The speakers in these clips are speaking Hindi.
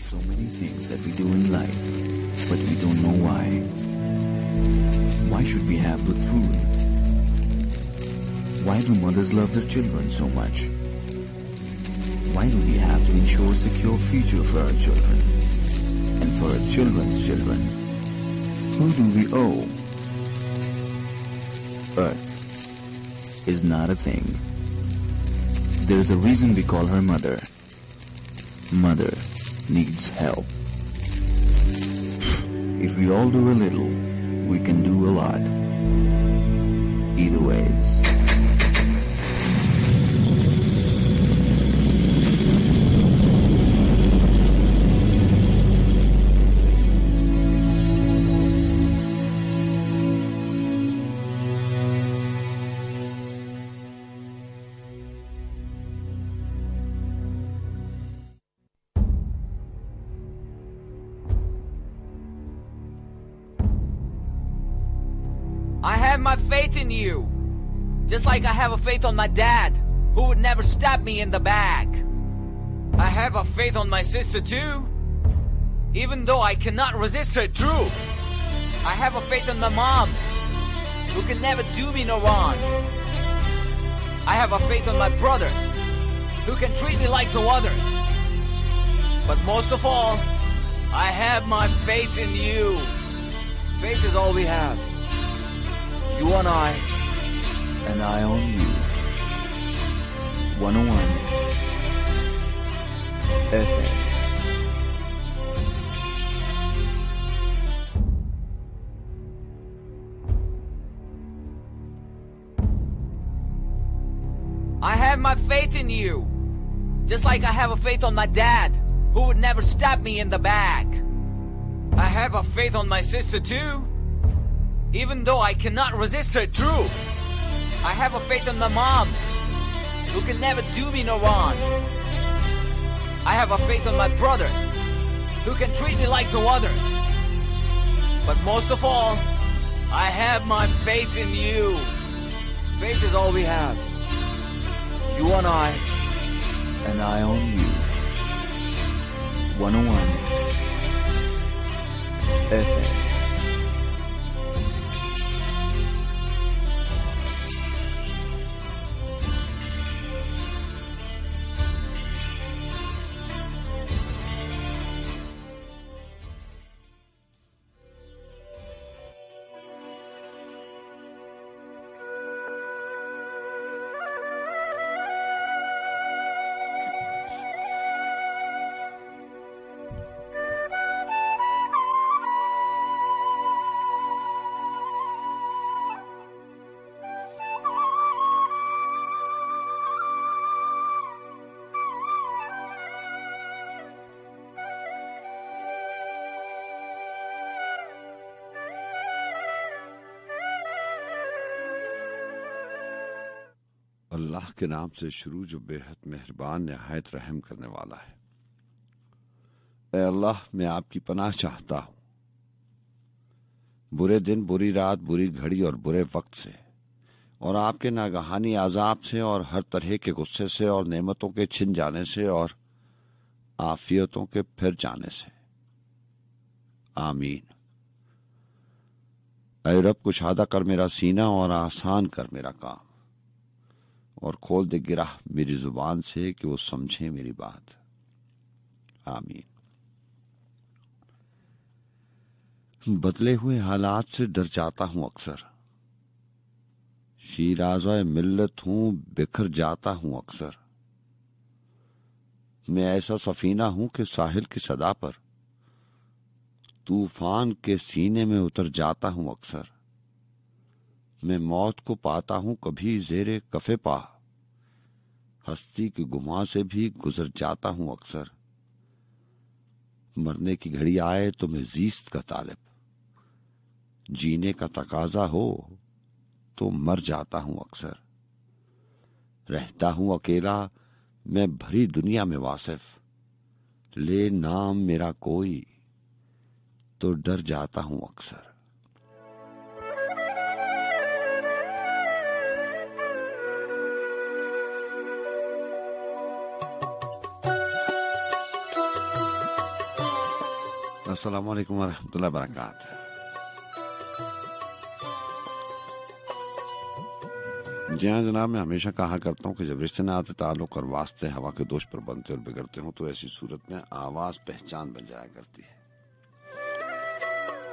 so many things that we do in life, but we don't know why. Why should we have good food? Why do mothers love their children so much? Why do we have to ensure a secure future for our children and for our children's children? Who do we owe? Earth is not a thing. There's a reason we call her Mother. Mother needs help. If we all do a little, we can do a lot. Either ways. I have my faith in you, just like I have a faith on my dad, who would never stab me in the back. I have a faith on my sister too, even though I cannot resist her truth. I have a faith on my mom, who can never do me no wrong. I have a faith on my brother, who can treat me like no other. But most of all, I have my faith in you. Faith is all we have. You and I on you. 101 FM. I have my faith in you, just like I have a faith on my dad, who would never stab me in the back. I have a faith on my sister too, even though I cannot resist her truth. I have a faith on my mom, who can never do me no wrong. I have a faith on my brother, who can treat me like no other. But most of all, I have my faith in you. Faith is all we have. You and I on you. 101 FM. अल्लाह के नाम से शुरू जो बेहद मेहरबान निहायत रहम करने वाला है। ऐ अल्लाह, मैं आपकी पनाह चाहता हूं बुरे दिन, बुरी रात, बुरी घड़ी और बुरे वक्त से, और आपके नागहानी आजाब से, और हर तरह के गुस्से से, और नेमतों के छिन जाने से, और आफियतों के फिर जाने से। आमीन। ऐ रब, कुशादा कर मेरा सीना और आसान कर मेरा काम, और खोल दे गिराह मेरी जुबान से कि वो समझे मेरी बात। आमीन। बदले हुए हालात से डर जाता हूं अक्सर, शीराज़े मिल्लत हूं, बिखर जाता हूं अक्सर। मैं ऐसा सफीना हूं कि साहिल की सदा पर तूफान के सीने में उतर जाता हूं अक्सर। मैं मौत को पाता हूं कभी ज़ेरे कफे पा, हस्ती की गुमा से भी गुजर जाता हूं अक्सर। मरने की घड़ी आए तो मैं जीस्त का तालिब, जीने का तकाजा हो तो मर जाता हूं अक्सर। रहता हूं अकेला मैं भरी दुनिया में वासिफ, ले नाम मेरा कोई तो डर जाता हूं अक्सर। अस्सलाम वालेकुम वरहमतुल्लाहि वबरकातुहू। जी हाँ जनाब, मैं हमेशा कहा करता हूँ कि जब रिश्ते नाते ताल्लुक और वास्ते हवा के दोष पर बनते और बिगड़ते हो तो ऐसी सूरत में आवाज पहचान बन जाया करती है,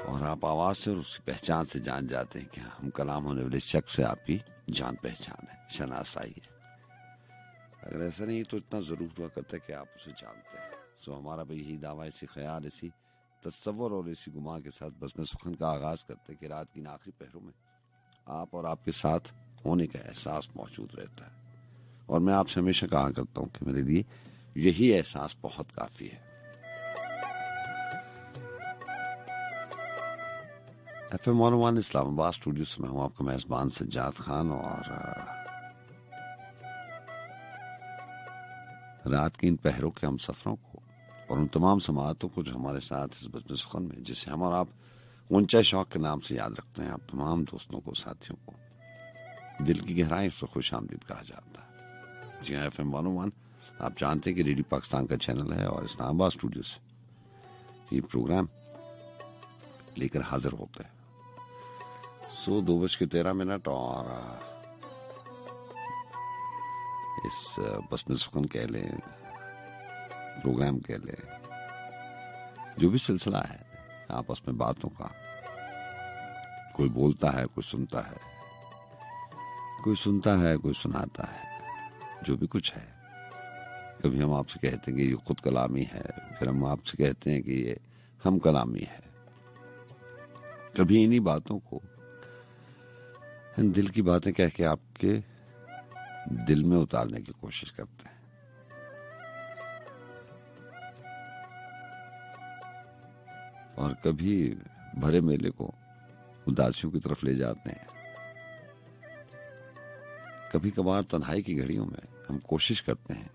और आप आवाज से और उसकी पहचान से जान जाते हैं कि हम कलाम होने वाले शख्स से आपकी जान पहचान है, शनासाई है। अगर ऐसा नहीं तो इतना जरूर हुआ करता है कि आप उसे जानते हैं। सो हमारा भी यही दावा, इसी ख्याल, इसी तस्वर और इसी गुमा के साथ बस में सुखन का आगाज करते हैं कि रात की इन आखिरी पहरों में आप और आपके साथ होने का एहसास मौजूद रहता है। और मैं आपसे हमेशा कहा करता हूं कि मेरे लिए यही एहसास बहुत काफी है। FM 101 इस्लामाबाद स्टूडियो से मैं हूं आपका मेजबान सज्जाद खान, और रात की इन पहरों के हम सफरों को और उन तमाम समातों को जो हमारे साथ इस बजमे सुखन में, जिसे हम और आप ऊंचा शौक के नाम से याद रखते हैं, आप तमाम दोस्तों को, साथियों को दिल की गहराई से खुश आमदीद कहा जाता है। जी हाँ, FM 101 आप जानते हैं कि रेडियो पाकिस्तान का चैनल है, और इस्लामाबाद स्टूडियो से ये प्रोग्राम लेकर हाजिर होते हैं। 2:13 और इस बस में सुकून कह लें, प्रोग्राम कह लें, जो भी सिलसिला है आपस में बातों का, कोई बोलता है, कोई सुनता है, कोई सुनता है, कोई सुनाता है, जो भी कुछ है। कभी हम आपसे कहते हैं कि ये खुद कलामी है, फिर हम आपसे कहते हैं कि ये हम कलामी है। कभी इन्हीं बातों को, इन दिल की बातें कह के आपके दिल में उतारने की कोशिश करते हैं। और कभी भरे मेले को उदासियों की तरफ ले जाते हैं। कभी कभार तन्हाई की घड़ियों में हम कोशिश करते हैं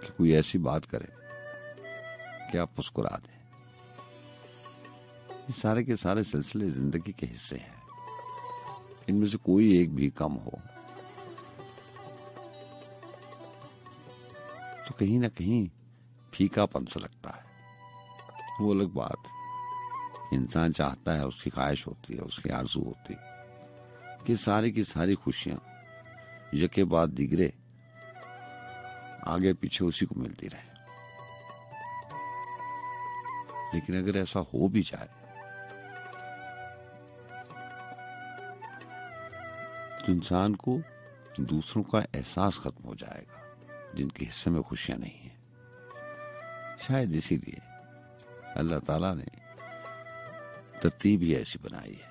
कि कोई ऐसी बात करे कि आप मुस्कुरा दें। ये सारे के सारे सिलसिले जिंदगी के हिस्से हैं। इनमें से कोई एक भी कम हो तो कहीं ना कहीं फीकापन सा लगता है। वो अलग बात, इंसान चाहता है, उसकी ख्वाहिश होती है, उसकी आरज़ू होती है कि सारी की सारी खुशियां यके बाद दिगरे आगे पीछे उसी को मिलती रहे। लेकिन अगर ऐसा हो भी जाए तो इंसान को दूसरों का एहसास खत्म हो जाएगा जिनके हिस्से में खुशियां नहीं है। शायद इसीलिए अल्लाह ताला ने तरतीब ही ऐसी बनाई है।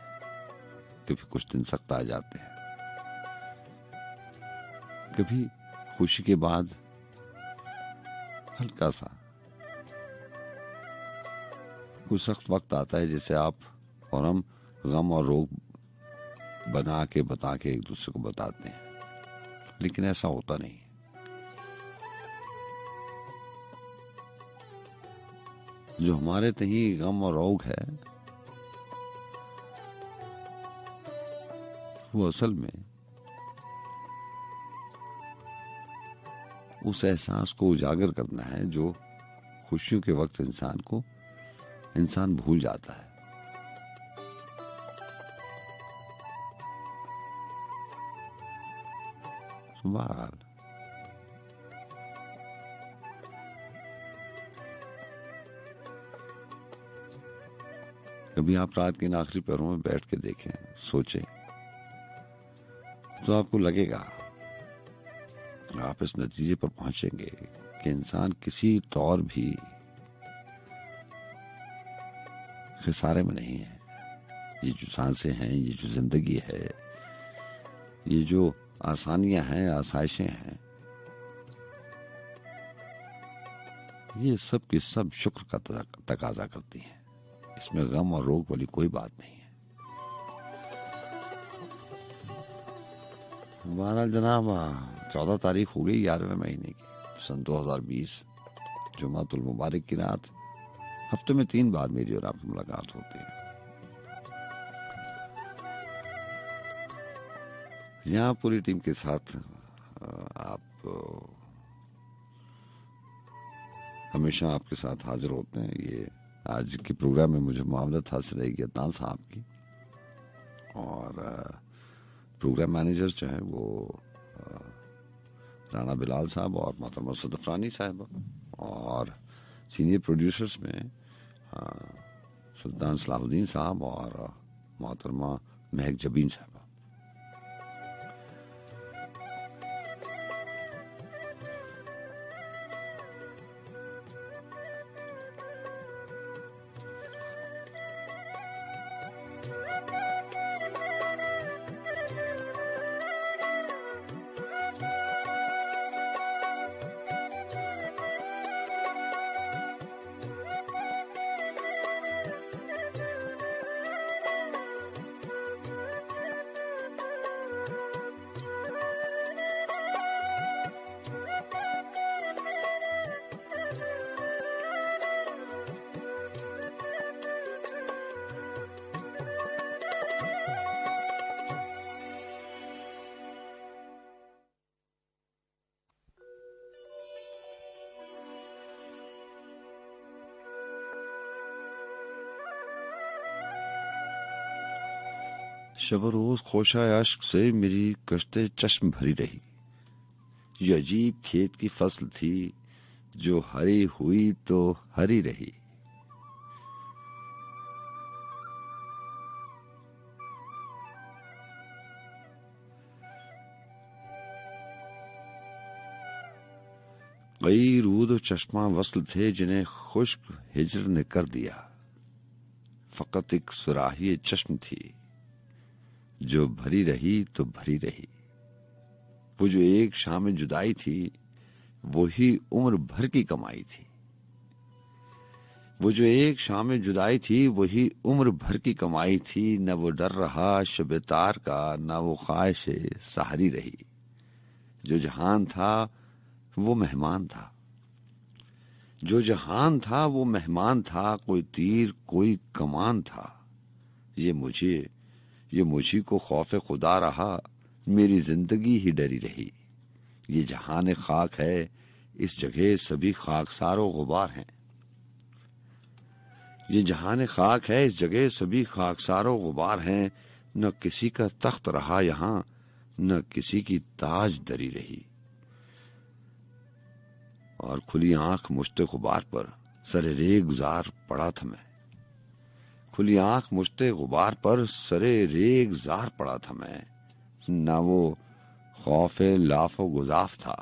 कभी कुछ दिन सख्त आ जाते हैं, कभी खुशी के बाद हल्का सा कोई सख्त वक्त आता है जिसे आप और हम गम और रोग बना के बता के एक दूसरे को बताते हैं। लेकिन ऐसा होता नहीं। जो हमारे तही गम और रोग है वो असल में उस एहसास को उजागर करना है जो खुशियों के वक्त इंसान भूल जाता है। बहरहाल कभी आप रात के इन आखिरी पहरों में बैठ के देखें, सोचें, तो आपको लगेगा, आप इस नतीजे पर पहुंचेंगे कि इंसान किसी तौर भी खिसारे में नहीं है। ये जो सांसें हैं, ये जो जिंदगी है, ये जो आसानियां हैं, आसाइशें हैं, ये सब की सब शुक्र का तकाजा करती हैं। इसमें गम और रोग वाली कोई बात नहीं है। हमारा जनाब 14 तारीख हो गई 11वें महीने की, सन 2020, जुमातुल मुबारक की रात। हफ्ते में 3 बार मेरी और आपकी मुलाकात होती है। यहाँ पूरी टीम के साथ आप हमेशा आपके साथ हाजिर होते हैं। ये आज के प्रोग्राम में मुझे मामलत हासिल रहेगी अदनान साहब की, और प्रोग्राम मैनेजर जो है वो राना बिलाल साहब और मोहतरमा सदफरानी साहब, और सीनियर प्रोड्यूसर्स में सुल्तान सलाहुद्दीन साहब और मोहतरमा महक जबीन साहब। शब रोज खोशाए अश्क से मेरी कश्ते चश्म भरी रही। ये अजीब खेत की फसल थी जो हरी हुई तो हरी रही। कई रूद चश्मा वसल थे जिन्हें खुश्क हिजर ने कर दिया। फकत एक सुराही चश्म थी जो भरी रही तो भरी रही। वो जो एक शाम जुदाई थी वही उम्र भर की कमाई थी। वो जो एक शाम जुदाई थी वही उम्र भर की कमाई थी। न वो डर रहा शब तार का, न वो ख्वाहिश सहारी रही। जो जहान था वो मेहमान था, जो जहान था वो मेहमान था। कोई तीर कोई कमान था। ये मुझी को खौफ खुदा रहा, मेरी जिंदगी ही डरी रही। ये जहान खाक है, इस जगह सभी खाकसारो गुबार हैं। ये जहान खाक है, इस जगह सभी खाकसारो गुबार हैं। न किसी का तख्त रहा यहाँ, न किसी की ताज दरी रही। और खुली आंख मुश्ते गुबार पर सरे रे गुजार पड़ा था मैं। खुली आंख मुश्ते गुबार पर सरे रे गुजार पड़ा था मैं। न वो खौफे लाफो गुजाफ था,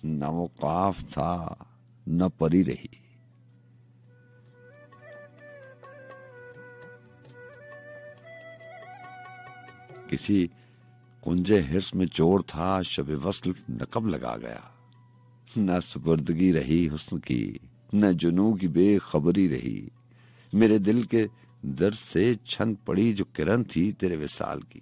न वो काफ था, न परी रही। किसी कुंजे हिर्स में चोर था, शबे वस्ल नकब लगा गया। न सुपर्दगी रही हुस्न की, न जुनू की बेखबरी रही। मेरे दिल के दर्द से छन पड़ी जो किरण थी तेरे विसाल की।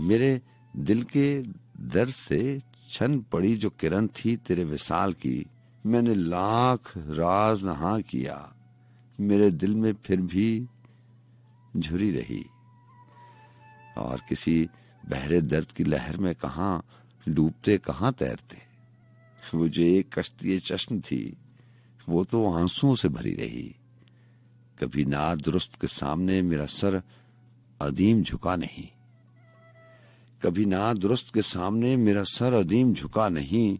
मेरे दिल के दर्द से छन पड़ी जो किरण थी तेरे विसाल की। मैंने लाख राज नहा किया, मेरे दिल में फिर भी झुरी रही। और किसी बहरे दर्द की लहर में कहां डूबते कहां तैरते। वो जो एक कश्ती चश्म थी वो तो आंसुओं से भरी रही। कभी ना दुरुस्त के सामने मेरा सर अदीम झुका नहीं। कभी ना दुरुस्त के सामने मेरा सर अदीम झुका नहीं।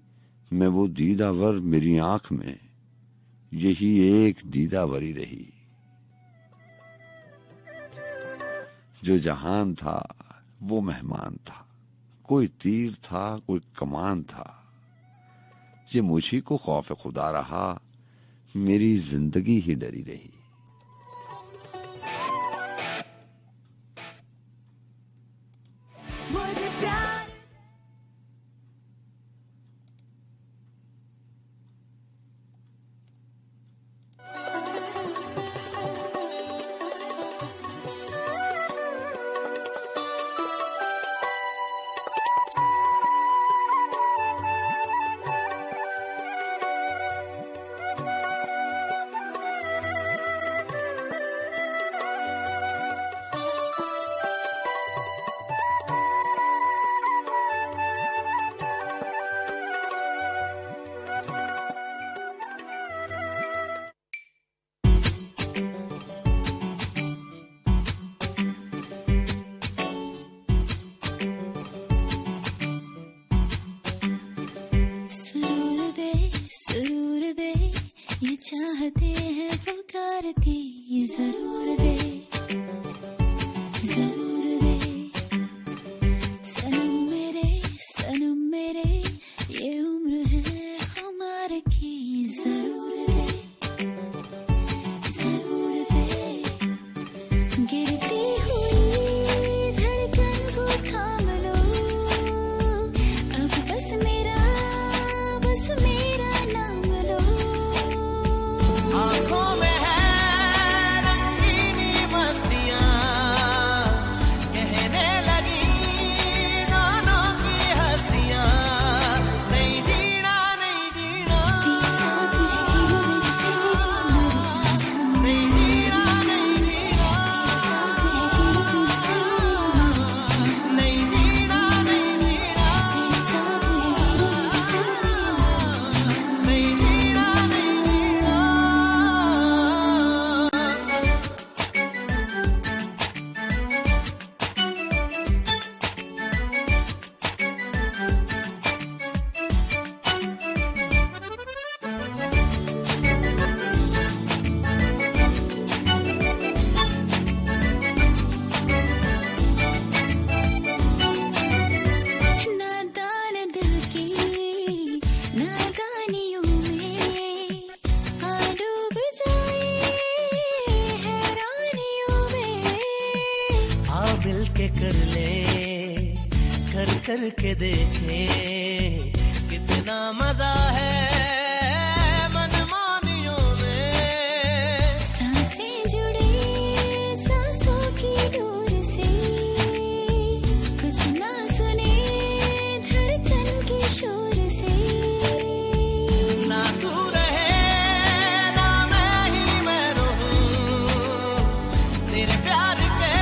मैं वो दीदावर मेरी आंख में यही एक दीदावरी रही। जो जहान था वो मेहमान था। कोई तीर था कोई कमान था। ये मुझी को खौफ खुदा रहा, मेरी जिंदगी ही डरी रही। ये चाहते हैं पुकारती, जरूर दे, जरूर दे। सनम मेरे ये उम्र है खुमार की, जरूर दे, जरूर दे। गिरती हुई धड़कन को थाम लो, अब बस मेरा नाम लो। आँखों में है रंगीनी मस्तियाँ, कहने लगी दोनों की हस्तियाँ, नहीं जीना नहीं जीना, तेरे साथ है जीवन मेरे तेरे मर जाना, नहीं जीना नहीं जीना, तेरे साथ है जीवन मेरे तेरे मर जाना, नहीं जीना नहीं जीना, तेरे साथ है जीवन मेरे तेरे मर जाना। नहीं जीना नहीं जीना। नादान दिल की नादानियों में आ डूब जाए हैरानियों में। आ मिल के कर ले, कर के देखे कितना मजा है मनमानियों में। सांसें जुड़े सांसों की डोर से, कुछ ना सुने धड़कन के शोर से। ना तू रहे ना मैं ही मैं रहूं, तेरे प्यार के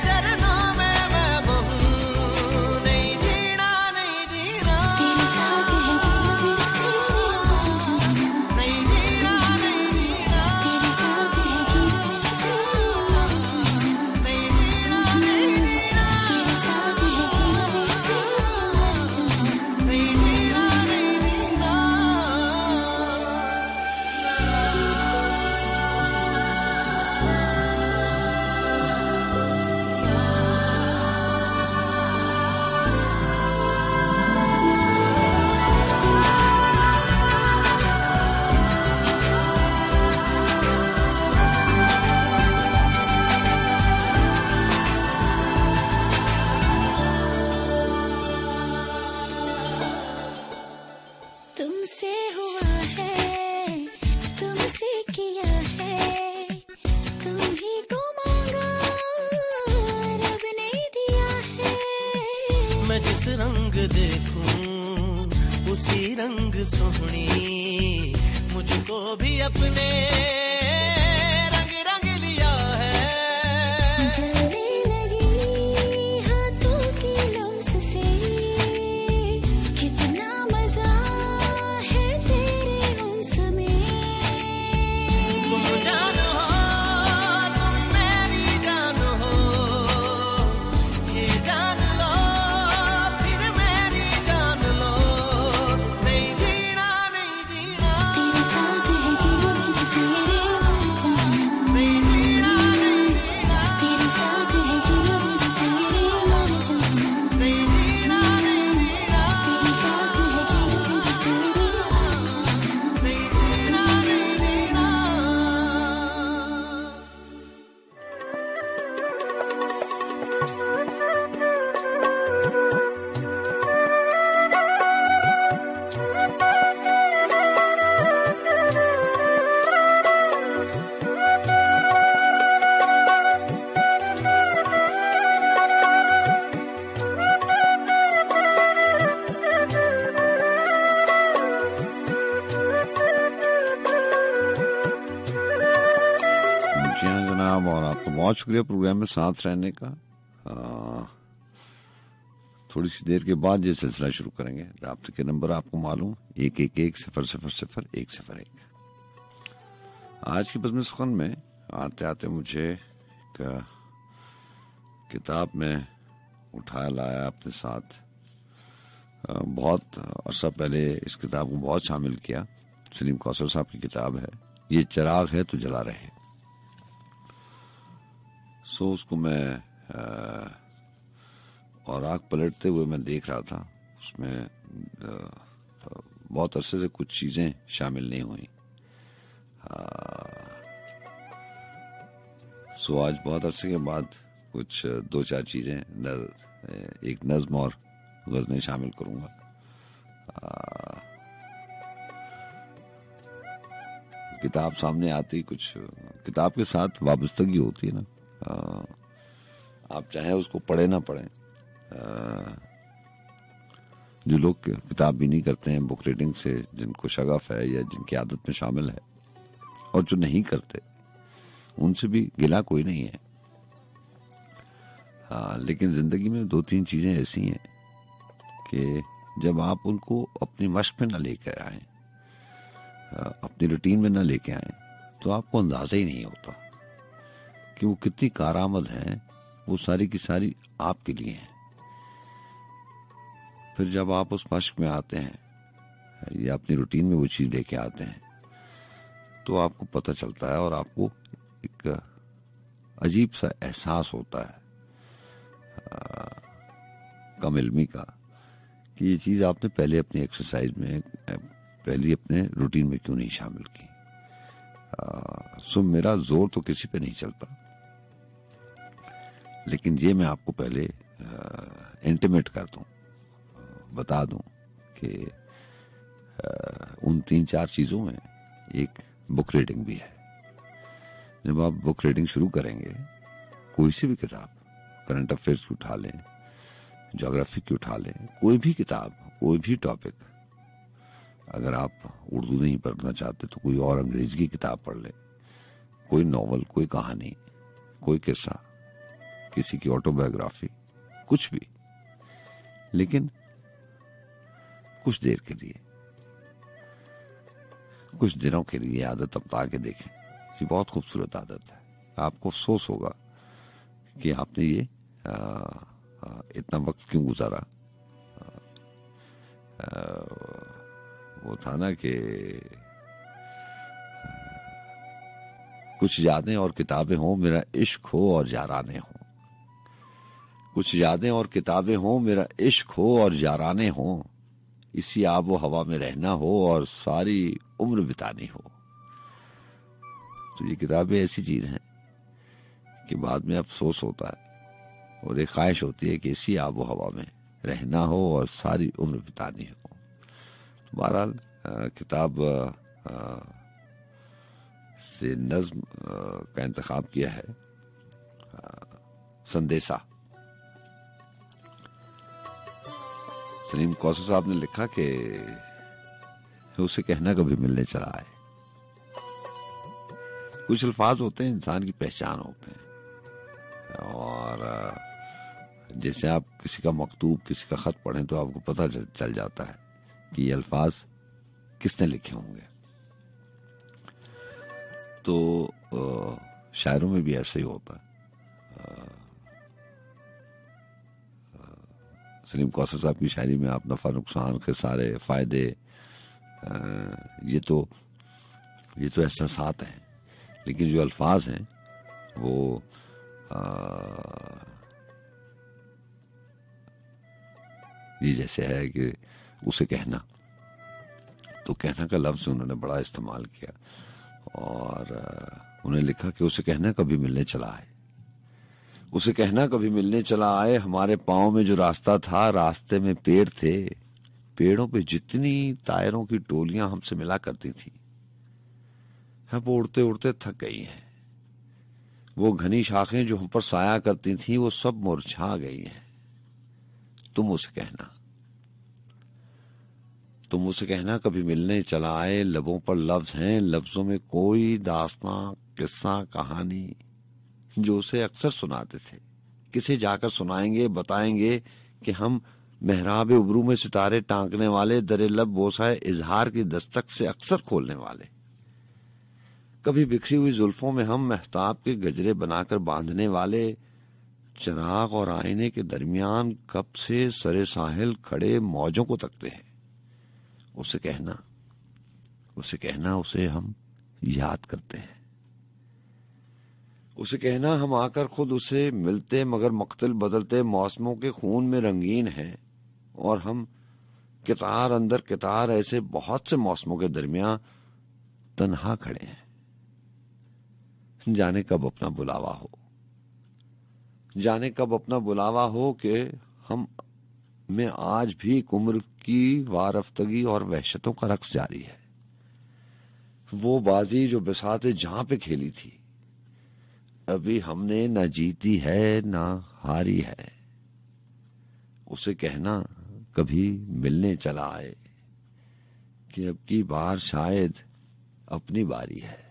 झरनों में मैं बहूं, नहीं जीना नहीं जीना, तेरे साथ है जीवन मेरे तेरे मर जाना, नहीं जीना नहीं जीना, तेरे साथ है जीवन मेरे तेरे मर जाना, नहीं जीना नहीं जीना, तेरे साथ है जीवन मेरे तेरे मर जाना। नहीं जीना नहीं जीना। तुमसे हुआ है, तुमसे किया है, तुम ही को मांगा रब ने दिया है। मैं जिस रंग देखूं उसी रंग सोहनी, मुझको भी अपने रंग रंग लिया है। जलने लगी हाथों की लम्स से, कितना मजा है तेरे उन्स में। तुम जान हो तुम मेरी जान हो, ये जान लो फिर मेरी जान लो, नहीं जीना नहीं जीना, तेरे साथ है जीवन मेरे तेरे मर जाना, नहीं जीना नहीं जीना, तेरे साथ है जीवन मेरे तेरे मर जाना, नहीं जीना नहीं जीना, तेरे साथ है जीवन मेरे तेरे मर जाना। नहीं जीना नहीं जीना। जी हाँ जनाब, और आपका बहुत शुक्रिया प्रोग्राम में साथ रहने का। थोड़ी सी देर के बाद ये सिलसिला शुरू करेंगे। राब्ते के नंबर आपको मालूम 111-000-101। आज की बज़्म सुखन में आते आते मुझे एक किताब में उठाया लाया अपने साथ। बहुत अरसा पहले इस किताब को बहुत शामिल किया, सलीम कौसर साहब की किताब है, ये चिराग है तो जला रहे। सो उसको मैं और आग पलटते हुए मैं देख रहा था, उसमें बहुत अरसे से कुछ चीजें शामिल नहीं हुई। सो आज बहुत अरसे के बाद कुछ 2-4 चीजें, एक नज्म और गज़लें शामिल करूंगा। किताब सामने आती, कुछ किताब के साथ वाबस्तगी होती है ना, आप चाहे उसको पढ़े ना पढ़ें। जो लोग किताब भी नहीं करते हैं, बुक रीडिंग से जिनको शगफ है या जिनकी आदत में शामिल है, और जो नहीं करते उनसे भी गिला कोई नहीं है। लेकिन जिंदगी में 2-3 चीजें ऐसी हैं कि जब आप उनको अपनी मश्क में न लेकर आए, अपनी रूटीन में न लेके आए, तो आपको अंदाजा ही नहीं होता कि वो कितनी कारआमद हैं। वो सारी की सारी आपके लिए हैं। फिर जब आप उस मश्क में आते हैं या अपनी रूटीन में वो चीज लेके आते हैं, तो आपको पता चलता है और आपको एक अजीब सा एहसास होता है कम इल्मी का, कि ये चीज आपने पहले अपनी एक्सरसाइज में, पहले अपने रूटीन में क्यों नहीं शामिल की। सो मेरा जोर तो किसी पे नहीं चलता, लेकिन ये मैं आपको पहले इंटीमेट कर दूं, बता दूं कि उन 3-4 चीजों में एक बुक रीडिंग भी है। जब आप बुक रीडिंग शुरू करेंगे, कोई सी भी किताब, करंट अफेयर्स की उठा लें, ज्योग्राफी की उठा लें, कोई भी किताब, कोई भी टॉपिक, अगर आप उर्दू नहीं पढ़ना चाहते तो कोई और अंग्रेजी की किताब पढ़ लें, कोई नॉवल, कोई कहानी, कोई किस्सा, किसी की ऑटोबायोग्राफी, कुछ भी, लेकिन कुछ देर के लिए, कुछ दिनों के लिए आदत अपना के देखें। ये बहुत खूबसूरत आदत है। आपको अफसोस होगा कि आपने ये इतना वक्त क्यों गुजारा। वो था ना कि कुछ यादें और किताबें हों, मेरा इश्क हो और याराने हों। कुछ यादें और किताबें हों, मेरा इश्क हो और याराने हों, इसी आबो हवा में रहना हो और सारी उम्र बितानी हो। तो ये किताबें ऐसी चीज हैं कि बाद में अफसोस होता है और एक ख्वाहिश होती है कि इसी आबो हवा में रहना हो और सारी उम्र बितानी हो। तो बहरहाल किताब से नज्म का इंतखाब किया है, संदेशा। सलीम कौसर साहब ने लिखा कि उसे कहना कभी मिलने चला है। कुछ अल्फाज होते हैं, इंसान की पहचान होते हैं, और जैसे आप किसी का मकतूब, किसी का खत पढ़ें तो आपको पता चल जाता है कि ये अल्फाज किसने लिखे होंगे। तो शायरों में भी ऐसा ही होता है। सलीम कौसर साहब की शायरी में आप नफा नुकसान, खसारे, फायदे, ये तो एहसासात हैं, लेकिन जो अल्फाज हैं वो ये जैसे है कि उसे कहना, तो कहना का लफ्ज उन्होंने बड़ा इस्तेमाल किया और उन्होंने लिखा कि उसे कहना कभी मिलने चला आए। उसे कहना कभी मिलने चला आए, हमारे पाँव में जो रास्ता था, रास्ते में पेड़ थे, पेड़ों पे जितनी तायरों की टोलियां हमसे मिला करती थी, अब उड़ते उड़ते थक गई हैं। वो घनी शाखें जो हम पर साया करती थी, वो सब मुरझा गई हैं। तुम उसे कहना कभी मिलने चला आए, लबों पर लफ्ज हैं, लफ्जों में कोई दास्तां, किस्सा, कहानी जो उसे अक्सर सुनाते थे। किसे जाकर सुनाएंगे, बताएंगे कि हम मेहराब उबरू में सितारे टांकने वाले, दरे लब बोसाए इजहार की दस्तक से अक्सर खोलने वाले। कभी बिखरी हुई जुल्फों में हम महताब के गजरे बनाकर बांधने वाले, चिराग और आईने के दरमियान कब से सरे साहिल खड़े मौजों को तकते हैं। उसे कहना उसे कहना उसे हम याद करते हैं, उसे कहना हम आकर खुद उसे मिलते मगर मक्तल बदलते मौसमों के खून में रंगीन है, और हम कितार अंदर कितार ऐसे बहुत से मौसमों के दरमियान तन्हा खड़े हैं। जाने कब अपना बुलावा हो, जाने कब अपना बुलावा हो कि हम में आज भी एक उम्र की वारफ्तगी और वहशतों का रक्स जारी है। वो बाजी जो बिसाते जहां पे खेली थी, अभी हमने न जीती है न हारी है। उसे कहना कभी मिलने चला आए कि अब की बार शायद अपनी बारी है।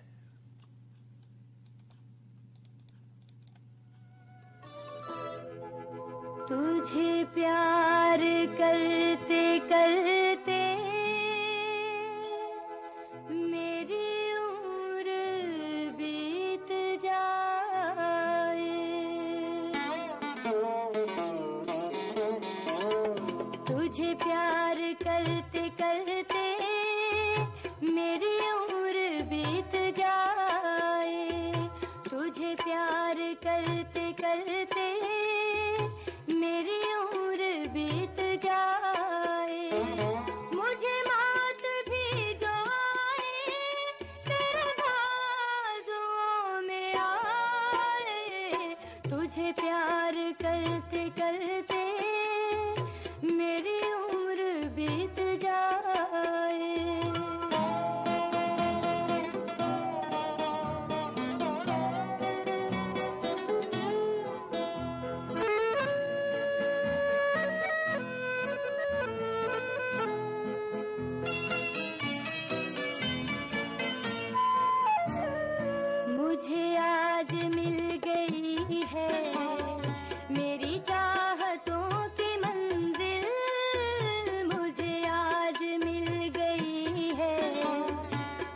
तुझे प्यार करते करते मेरी उम्र बीत जाए, तुझे प्यार करते करते मेरी उम्र बीत जाए, तुझे प्यार करते करते मेरी उम्र बीत जाए, मुझे मौत भी जो आए तेरे बाजुओं में आए, तुझे प्यार करते करते मेरी उम्र बीत जाए। मुझे आज मिल गई है मेरी चाहतों की मंजिल, मुझे आज मिल गई है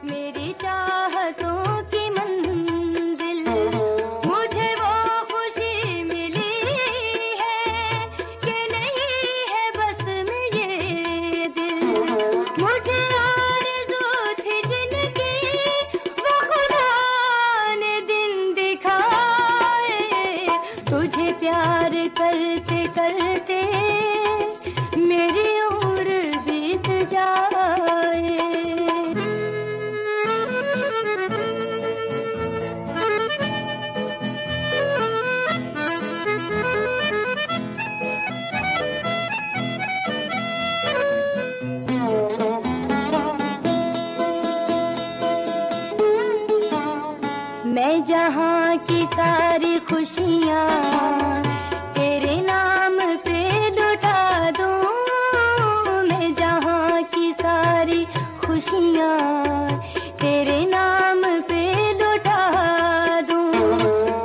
मेरी चाहतों की मंजिल, मुझे वो खुशी मिली है कि नहीं है बस में ये दिल, मुझे आरज़ू थी जिनकी वो खुदा ने दिन दिखाए, तुझे प्यार करते करते मेरी उम्र बीत जाए। मैं जहाँ की सारी खुशियाँ तेरे नाम पे लुटा दूँ, मैं जहाँ की सारी खुशियाँ तेरे नाम पे लुटा दूँ,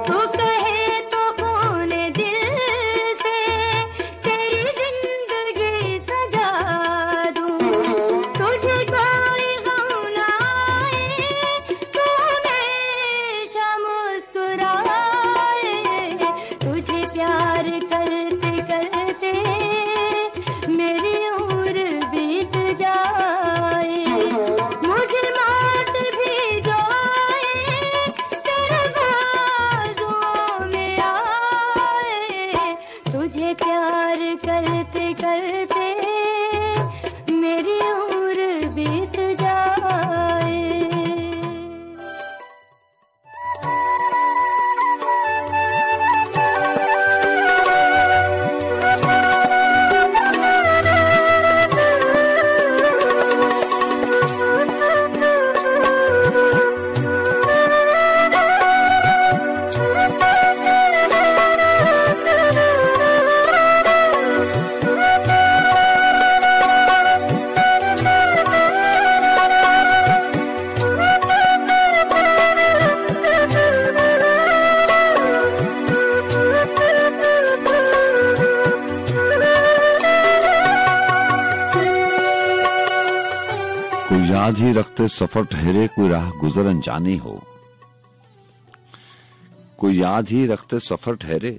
तू कहे तो खून दिल से तेरी जिंदगी सजा दूँ, तुझे कोई गम ना आए तू हमेशा मुस्कुराए, तुझे प्यार करते करते मेरी उम्र बीत जाए, मुझे मौत भी जो आए तेरे बाजुओं में आए, तुझे प्यार करते करते मेरी उम्र बीत जाए। कोई याद ही रखते सफर ठहरे, कोई राह गुजर अनजानी हो, कोई याद ही रखते सफर ठहरे,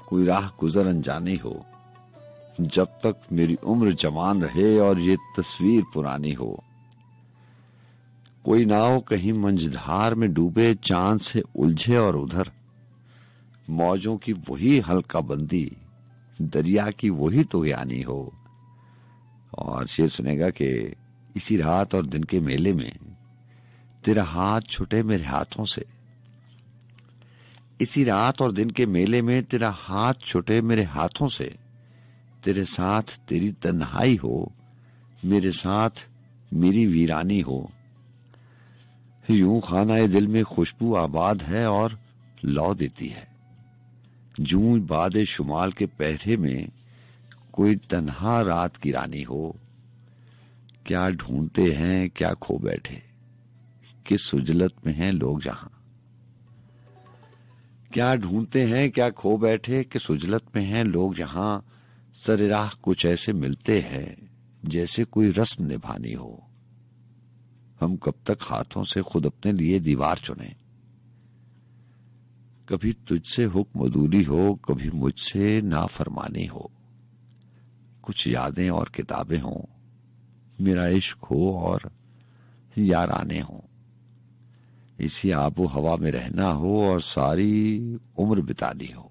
कोई राह गुजर अनजानी हो, जब तक मेरी उम्र जवान रहे और ये तस्वीर पुरानी हो, कोई नाव कहीं मंझधार में डूबे, चांद से उलझे और उधर मौजों की वही हल्का बंदी, दरिया की वही तुगयानी हो। और शेर सुनेगा कि इसी रात और दिन के मेले में तेरा हाथ छूटे मेरे हाथों से, इसी रात और दिन के मेले में तेरा हाथ छूटे मेरे हाथों से, तेरे साथ तेरी तन्हाई हो, मेरे साथ मेरी वीरानी हो। यूं खाना दिल में खुशबू आबाद है और लौ देती है, जूं बादे शुमाल के पहरे में कोई तन्हा रात की रानी हो। क्या ढूंढते हैं क्या खो बैठे, किस सुजलत में हैं लोग जहां। क्या ढूंढते हैं क्या खो बैठे, किस सुजलत में हैं लोग जहां। सरेराह कुछ ऐसे मिलते हैं जैसे कोई रस्म निभानी हो। हम कब तक हाथों से खुद अपने लिए दीवार चुने। कभी तुझसे हुक्म अदूरी हो, कभी मुझसे नाफरमानी हो। कुछ यादें और किताबें हों, मेरा इश्क हो और याराने हों। इसी आबो हवा में रहना हो और सारी उम्र बितानी हो।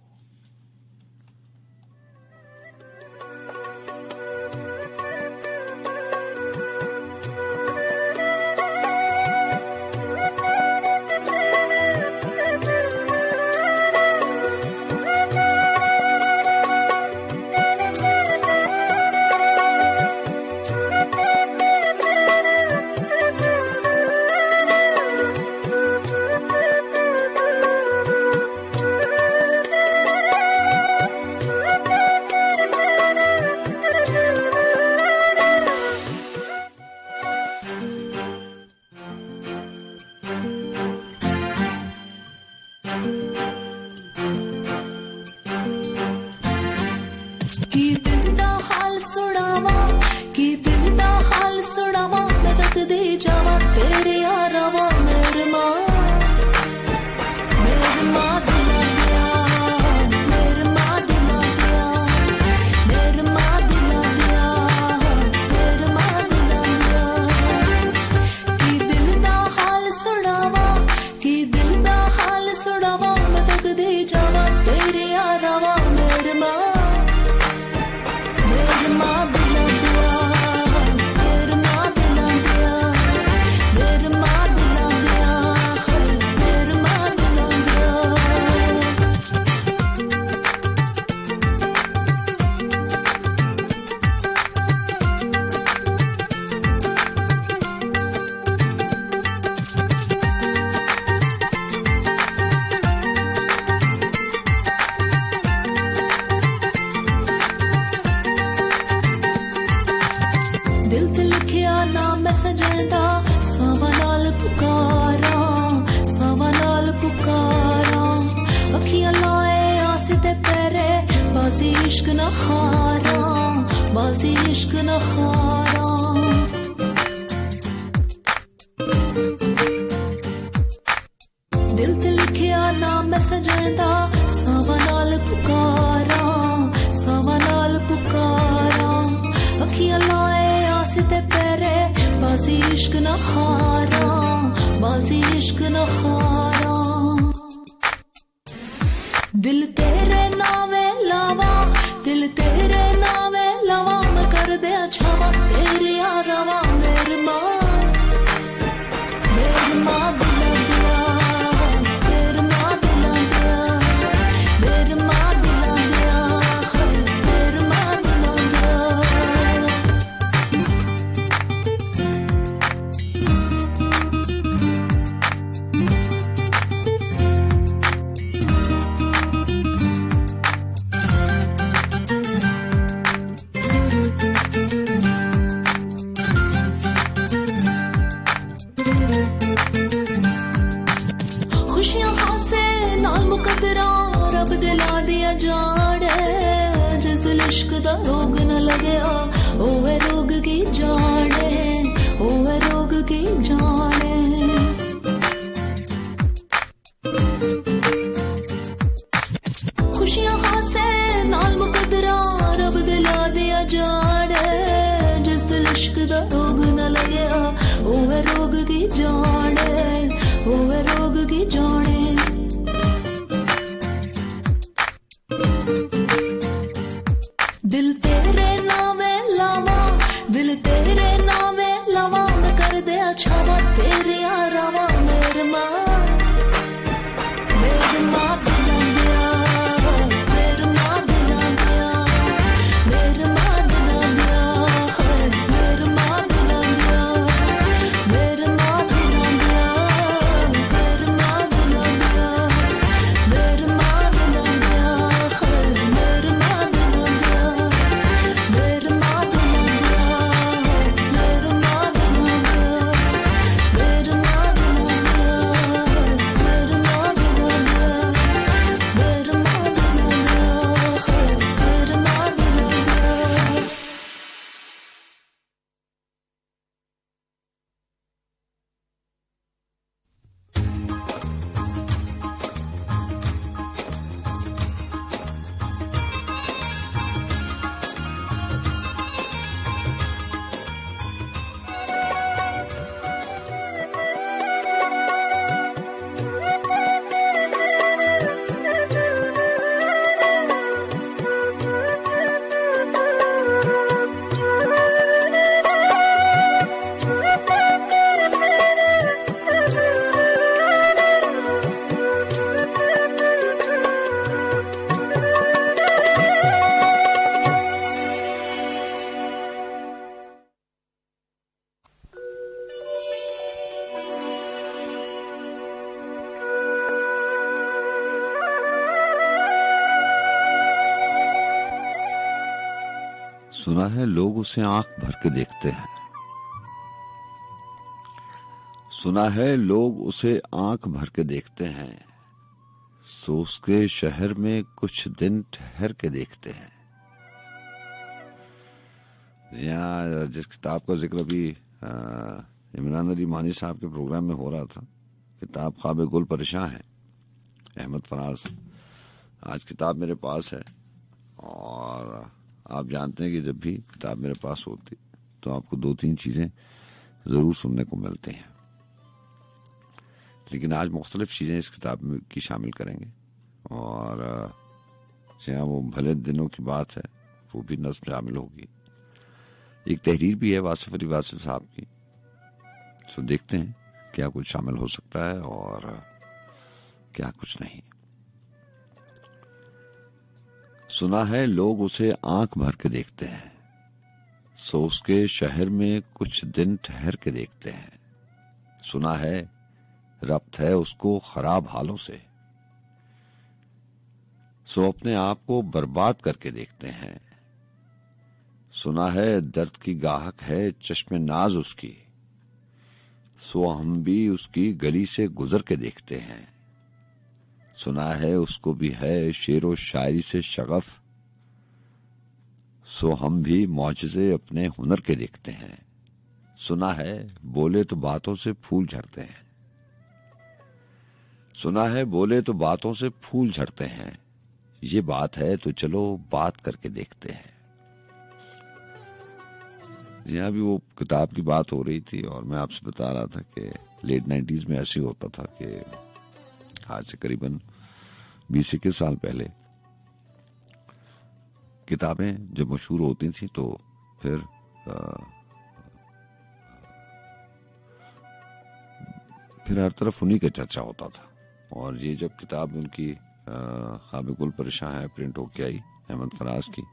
दिल तेरे नावे लावा, दिल तेरे नावे लावा, मैं कर दे छावा तेरे यारावा। मेरी माँ दिला दिया, मेरी माँ दिला दिया, मेरी माँ दिला दिया, मेरी माँ दिला दिया। खुशियां हासे नाल मुकदरा रब दिला दिया जाने, जिस दिल इश्क दा रोग न लगया ओहे रोग की जाने, ओहे रोग की जाने। खुशियां हासे नाल मुकदरा रब दिला दिया जाने, जिस दिल इश्क दा रोग न लगया ओहे रोग की जाने। सुना है लोग उसे आंख भर के देखते हैं। सुना है लोग उसे आंख भर के देखते हैं, सो उसके शहर में कुछ दिन ठहर के देखते हैं। यहाँ जिस किताब का जिक्र अभी इमरान अली मानी साहब के प्रोग्राम में हो रहा था, किताब ख्वाब गुल परेशान है, अहमद फराज। आज किताब मेरे पास है और आप जानते हैं कि जब भी किताब मेरे पास होती तो आपको 2-3 चीजें जरूर सुनने को मिलती हैं, लेकिन आज मुख्तलिफ चीजें इस किताब में की शामिल करेंगे। और जहाँ वो भले दिनों की बात है वो भी नज़्म शामिल होगी। एक तहरीर भी है वासिफ अली वासिफ साहब की, तो देखते हैं क्या कुछ शामिल हो सकता है और क्या कुछ नहीं। सुना है लोग उसे आंख भर के देखते हैं, सो उसके शहर में कुछ दिन ठहर के देखते हैं। सुना है रब्त है उसको खराब हालों से, सो अपने आप को बर्बाद करके देखते हैं। सुना है दर्द की गाहक है चश्मे नाज उसकी, सो हम भी उसकी गली से गुजर के देखते हैं। सुना है उसको भी है शेरो शायरी से शगफ, सो हम भी मौजज़े अपने हुनर के देखते हैं। सुना है बोले तो बातों से फूल झड़ते हैं। सुना है बोले तो बातों से फूल झड़ते हैं, ये बात है तो चलो बात करके देखते हैं। यहाँ भी वो किताब की बात हो रही थी और मैं आपसे बता रहा था कि लेट 90s में ऐसे ही होता था कि आज से करीबन 20-21 साल पहले किताबें जब मशहूर होती थी तो फिर हर तरफ उन्हीं का चर्चा होता था। और ये जब किताब उनकी ख्वाब गुल परेशान है प्रिंट होके आई अहमद फराज की,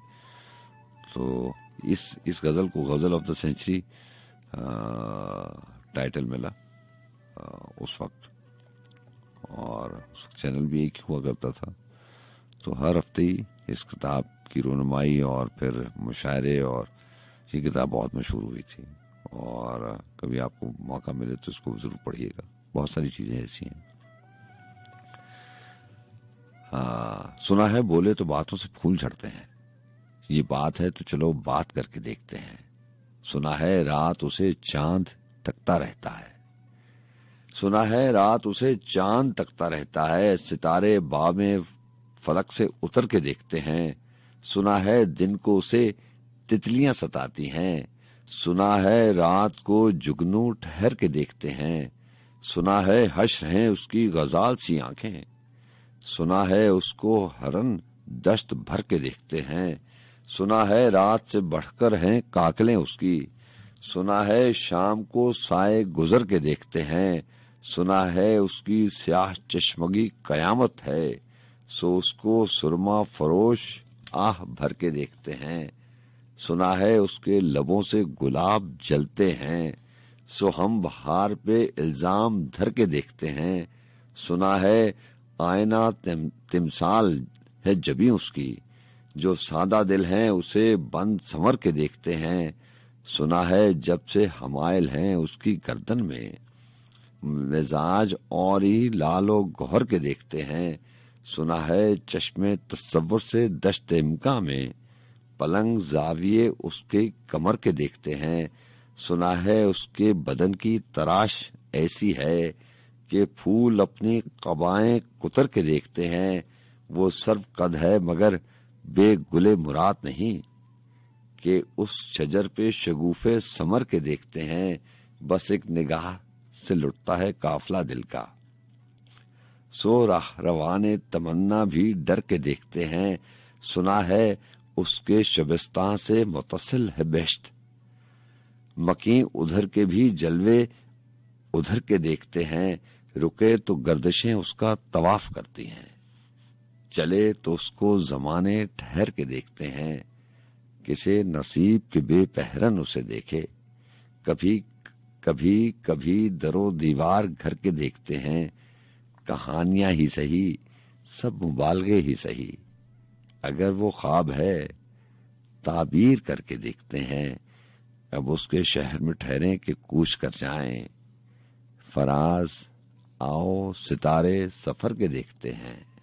तो इस गजल को गजल ऑफ द सेंचुरी टाइटल मिला उस वक्त, और चैनल भी एक हुआ करता था। तो हर हफ्ते ही इस किताब की रोनुमाई और फिर मुशायरे, और ये किताब बहुत मशहूर हुई थी। और कभी आपको मौका मिले तो इसको जरूर पढ़िएगा, बहुत सारी चीजें ऐसी हैं। सुना है बोले तो बातों से फूल झड़ते हैं, ये बात है तो चलो बात करके देखते हैं। सुना है रात उसे चांद तकता रहता है। सुना है रात उसे चांद तकता रहता है, सितारे बामे फलक से उतर के देखते हैं। सुना है दिन को उसे तितलियां सताती हैं। सुना है रात को जुगनू ठहर के देखते हैं। सुना है हश्र हैं उसकी गजाल सी आंखें। सुना है उसको हरन दश्त भर के देखते हैं। सुना है रात से बढ़कर हैं काकलें उसकी। सुना है शाम को साए गुजर के देखते हैं। सुना है उसकी स्याह चश्मगी कयामत है, सो उसको सुरमा फरोश आह भर के देखते हैं। सुना है उसके लबों से गुलाब जलते हैं, सो हम बहार पे इल्जाम धर के देखते हैं। सुना है आईना तिमसाल है जबी उसकी, जो सादा दिल हैं उसे बंद संवर के देखते हैं। सुना है जब से हमायल हैं उसकी गर्दन में, मिजाज और ही लालो गौहर के देखते हैं। सुना है चश्मे तसव्वुर से दश्त इम्का में, पलंग जाविये उसके कमर के देखते हैं। सुना है उसके बदन की तराश ऐसी है कि फूल अपनी कबाएं कुतर के देखते हैं। वो सर्व कद है मगर बेगुले मुराद नहीं, कि उस शजर पे शगुफे समर के देखते हैं। बस एक निगाह से लुटता है काफला दिल का, सो राह रवाने तमन्ना भी डर के देखते हैं। सुना है उसके शबिस्तान से मुतसिल है बेश्त, मकी उधर के भी जलवे उधर के देखते हैं। रुके तो गर्दिशें उसका तवाफ करती हैं, चले तो उसको जमाने ठहर के देखते हैं। किसे नसीब के बेपहरन उसे देखे, कभी कभी कभी दरो दीवार घर के देखते हैं। कहानियां ही सही सब मुबालगे ही सही, अगर वो ख्वाब है ताबीर करके देखते हैं, अब उसके शहर में ठहरें कि कूच कर जाएं। फराज आओ सितारे सफर के देखते हैं।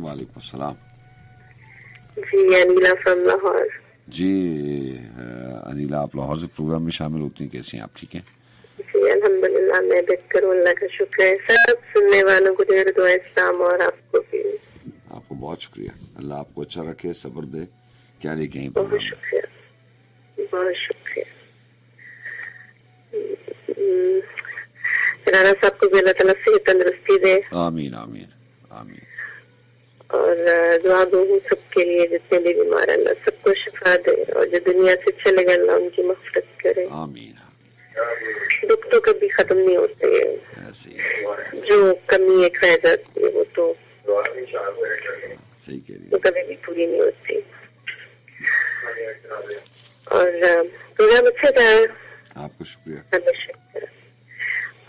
वालेकुम सलाम। जी अनिला फ्रॉम लाहौर। जी अनिला, आप लाहौर से प्रोग्राम में शामिल होती हैं, कैसी हैं आप? ठीक हैं जी अल्हम्दुलिल्लाह, मैं बेहतर हूँ, अल्लाह का शुक्र है। सब सुनने वालों को ढेर दुआ इस्लाम और आपको भी। आपको बहुत शुक्रिया, अल्लाह आपको अच्छा रखे, सब्र दे। क्या लेके हैं बहुत प्रोग्राम? शुक्रिया, बहुत शुक्रिया। राना साहब को भी अल्लाह ताला सेहत तंदुरुस्ती दे आमीन आमीन आमीन। और दुआ दो सबके लिए, जितने भी बीमार हैं अल्लाह सबको शिफा दे, और जो दुनिया से चले गए अल्लाह उनकी मग़फ़िरत करे। आमीन। दुख तो कभी खत्म नहीं होते, ऐसे ही, जो कमी एक रह जाती है वो तो सही कह रही वो कभी भी पूरी नहीं होती। और प्रोग्राम अच्छा था, है। आपको शुक्रिया। अल्लाह शुक्र।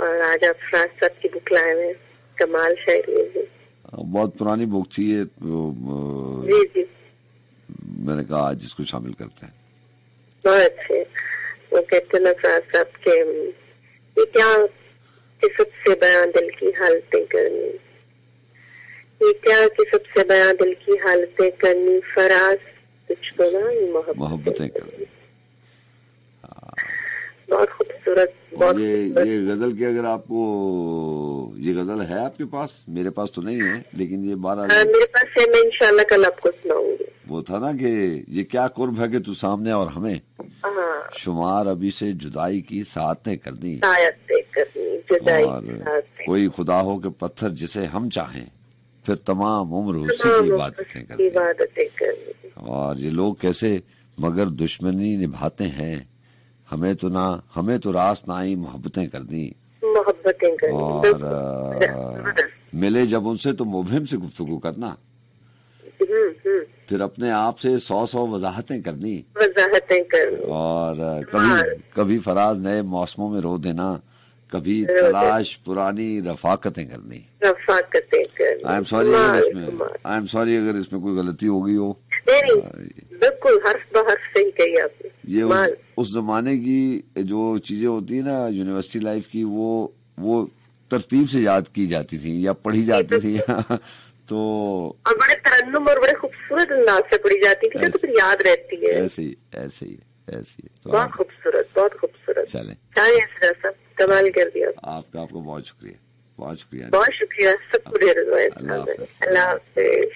और आज आप फराज साहब की बुक लाए हुए हैं, कमाल शायरी है जी। बहुत पुरानी बुक थी ये, जी जी मैंने कहा आज इसको शामिल करते हैं। बहुत अच्छे। वो कहते ना फराज साहब के, ये क्या कि सबसे बयां दिल की हालतें करनी, ये क्या कि सबसे बयां दिल की हालतें करनी, फराज तुझको ना ये मोहब्बतें करनी। बहुत खूबसूरत, बहुत ये खूबसूरत। ये गजल की, अगर आपको ये गजल है आपके पास, मेरे पास तो नहीं है, लेकिन ये 12 मेरे पास है, मैं इंशाल्लाह कल आपको सुनाऊंगी। वो था ना कि ये क्या कुर्ब है कि तू सामने और हमें, हाँ, शुमार अभी से जुदाई की सातें करनी, सायतें करनी, जुदाई और की सायतें। कोई खुदा हो के पत्थर जिसे हम चाहें, फिर तमाम उम्र उसी की तमाम इबादतें उसकी करनी। इबादतें करनी। और ये लोग कैसे मगर दुश्मनी निभाते हैं, हमें तो रास ना आई मोहब्बतें करनी। मोहब्बतें करनी, और बिल्कुल। मिले जब उनसे तो मुबहिम से गुफ्तगू करना, फिर अपने आप से 100 वजाहतें करनी, वजाहतें करनी। और कभी फराज नए मौसमों में रो देना, कभी तलाश पुरानी रफाकतें करनी। रफाकतें करनी। आई एम सॉरी अगर इसमें कोई गलती हो गई हो। नहीं, बिल्कुल हर्फ बहर्फ सही कही आपने। ये माल। उस जमाने की जो चीजें होती है ना यूनिवर्सिटी लाइफ की, वो तरतीब से याद की जाती थी या पढ़ी जाती थी तो और बड़े तरन्नुम और बड़े खूबसूरत अंदाज से पढ़ी जाती थी, तो फिर याद रहती है। ऐसे ही तो बहुत खूबसूरत, बहुत खूबसूरत। चले, सब कमाल कर दिया। आपको बहुत शुक्रिया, बहुत शुक्रिया। बहुत शुक्रिया, सबको ढेर दुआ। अल्लाह हाफ़िज़। अल्लाह हाफ़िज़।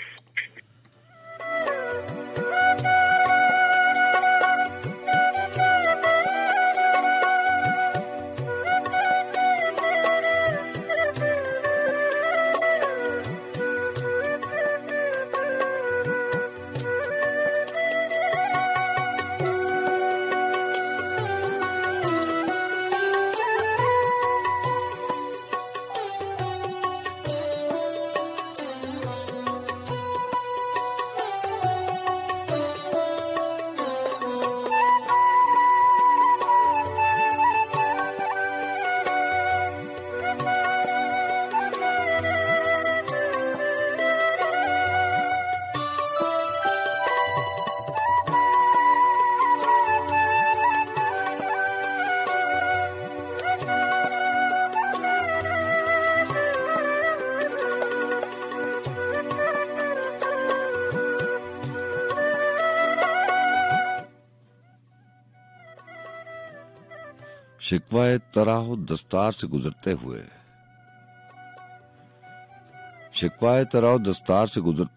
शिकवाए तराहो दस्तार से गुजरते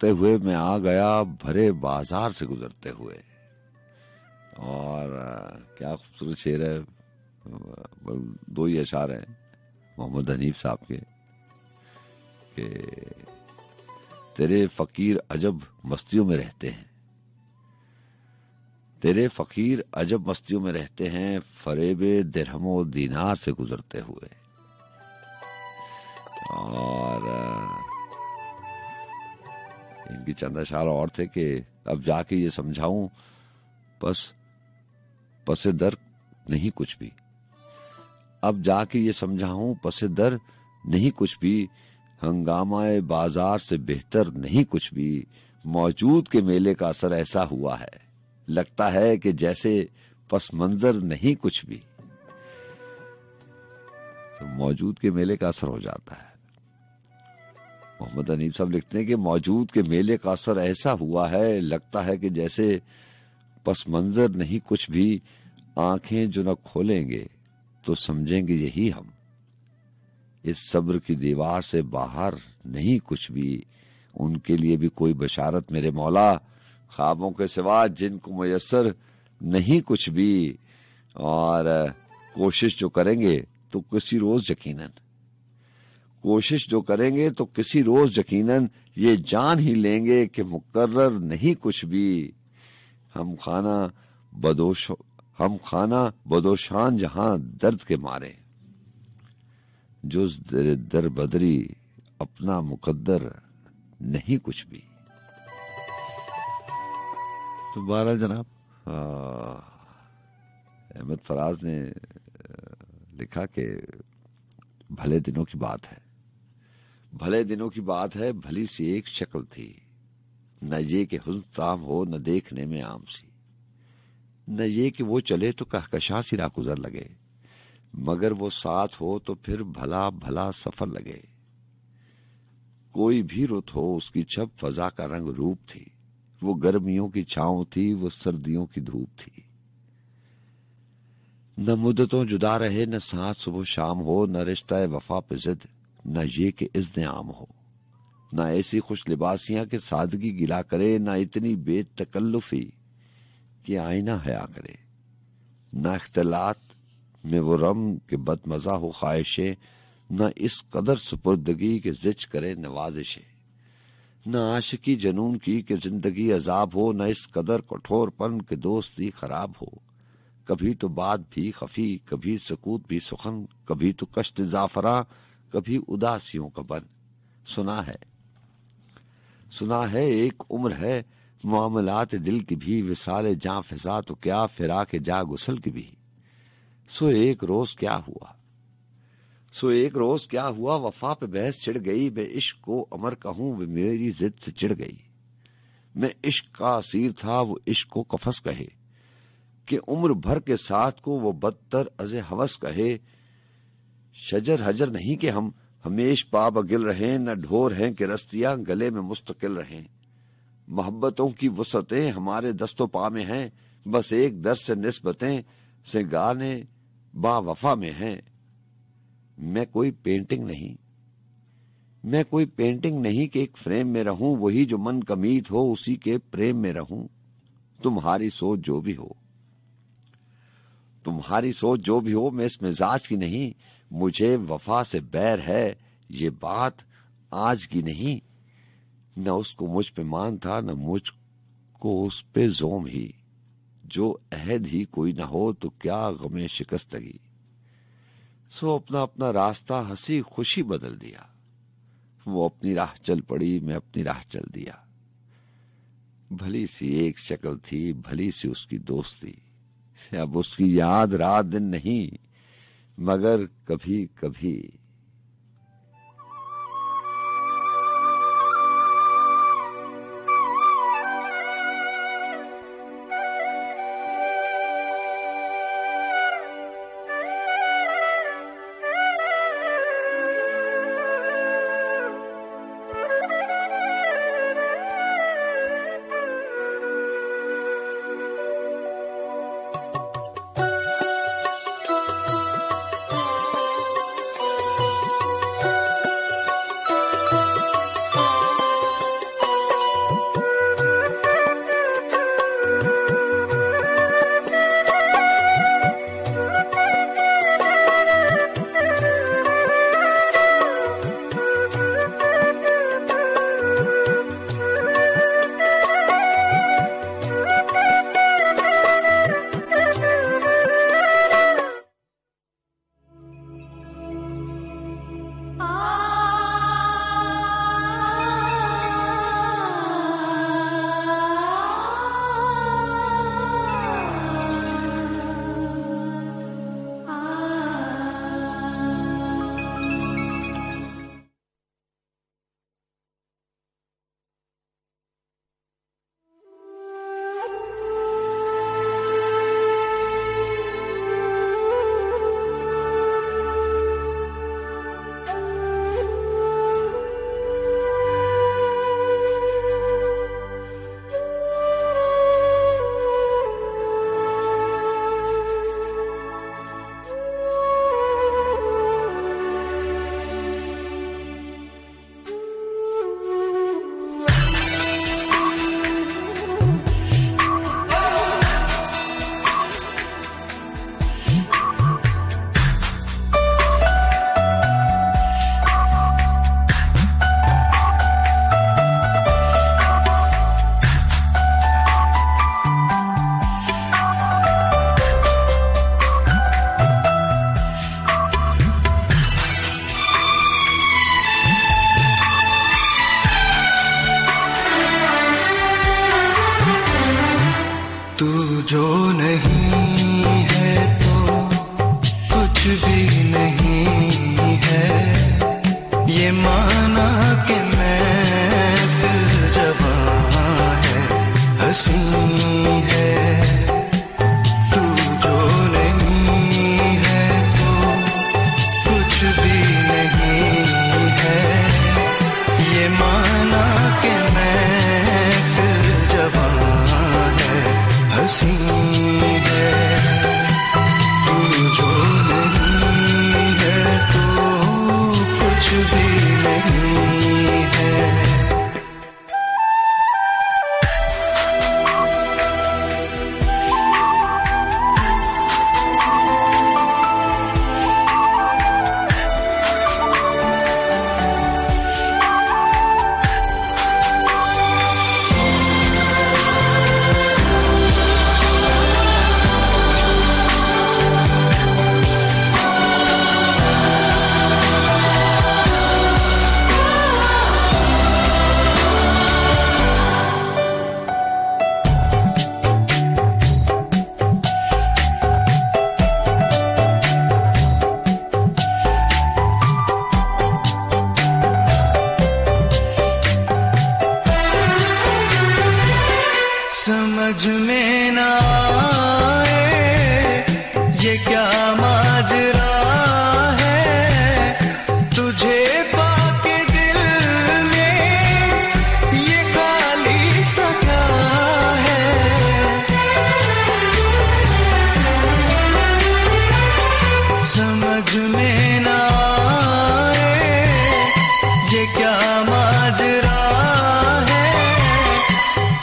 हुए मैं आ गया भरे बाजार से गुजरते हुए। और क्या खूबसूरत शेर है, 2 ही अशार हैं मोहम्मद हनीफ साहब के कि तेरे फकीर अजब मस्तियों में रहते हैं, तेरे फकीर अजब मस्तियों में रहते हैं, फरेबे दिरहमो दीनार से गुजरते हुए। और इनकी चंद अशार और थे कि अब जाके ये समझाऊं पसे दर नहीं कुछ भी, अब जाके ये समझाऊं पसे दर नहीं कुछ भी, हंगामाए बाजार से बेहतर नहीं कुछ भी, मौजूद के मेले का असर ऐसा हुआ है, लगता है कि जैसे पस मंजर नहीं कुछ भी। तो मौजूद के मेले का असर हो जाता है। मोहम्मद अनीफ साहब लिखते हैं कि मौजूद के मेले का असर ऐसा हुआ है, लगता है कि जैसे पस मंजर नहीं कुछ भी, आंखें जो न खोलेंगे तो समझेंगे यही हम। इस सब्र की दीवार से बाहर नहीं कुछ भी, उनके लिए भी कोई बशारत मेरे मौला, ख्वाबों के सिवा जिनको मुयस्सर नहीं कुछ भी। और कोशिश जो करेंगे तो किसी रोज यकीनन, कोशिश जो करेंगे तो किसी रोज यकीनन ये जान ही लेंगे कि मुकर्रर नहीं कुछ भी। हम खाना बदोशान जहां दर्द के मारे, जुज दर बदरी अपना मुकद्दर नहीं कुछ भी। तो बहरहाल जनाब अहमद फराज ने लिखा कि भले दिनों की बात है, भले दिनों की बात है, भली सी एक शक्ल थी, न ये कि हुस्न ताम हो न देखने में आम सी, न ये कि वो चले तो कहकशा सी राहगुजर लगे, मगर वो साथ हो तो फिर भला भला सफर लगे। कोई भी रुत हो उसकी छब फजा का रंग रूप थी, वो गर्मियों की छांव थी, वो सर्दियों की धूप थी। न मुद्दतों जुदा रहे, न साथ सुबह शाम हो, न रिश्ता वफा पे जिद, न ये कि इज़्न आम हो, न ऐसी खुश लिबासियां कि सादगी गिला करे, न इतनी बेतकल्लुफी कि आईना हया करे, न इख्तिलात में वो रम के बदमजा हो ख्वाहिशें, न इस कदर सुपुर्दगी के जिच करे नवाजिशें, न आशिकी जनून की कि जिंदगी अजाब हो, न इस कदर कठोरपन के दोस्ती खराब हो। कभी तो बात भी खफी, कभी सकूत भी सुखन, कभी तो कश्त जाफरा, कभी उदासियों का बन। सुना है एक उम्र है मामलात दिल की भी, विसाले जा फिजा तो क्या, फिराके जा गुसल की भी। सो एक रोज क्या हुआ, वफा पे बहस छिड़ गई, मैं इश्क को अमर कहूं वे मेरी जिद से चिढ़ गई। मैं इश्क का असीर था, वो इश्क को कफस कहे, कि उम्र भर के साथ को वो बदतर अज़े हवस कहे। शजर हजर नहीं कि हम हमेश पाबगिल रहें, न ढोर हैं कि रस्तियां गले में मुस्तकिल रहें। मोहब्बतों की वसअतें हमारे दस्तों पा में हैं, बस एक दर से निस्बतें से गाने बा वफा में हैं। मैं कोई पेंटिंग नहीं कि एक फ्रेम में रहूं, वही जो मन का मीत हो उसी के प्रेम में रहूं। तुम्हारी सोच जो भी हो मैं इस मिजाज की नहीं, मुझे वफा से बैर है ये बात आज की नहीं। न उसको मुझ पे मान था, न मुझको उस पे जोम ही, जो अहद ही कोई ना हो तो क्या गमे शिकस्तगी। सो अपना अपना रास्ता हंसी खुशी बदल दिया, वो अपनी राह चल पड़ी, मैं अपनी राह चल दिया। भली सी एक शक्ल थी, भली सी उसकी दोस्ती, अब उसकी याद रात दिन नहीं मगर कभी कभी। ये क्या माजरा है तुझे पाके दिल में ये खाली सा क्या है समझ में ना आए ये क्या माजरा है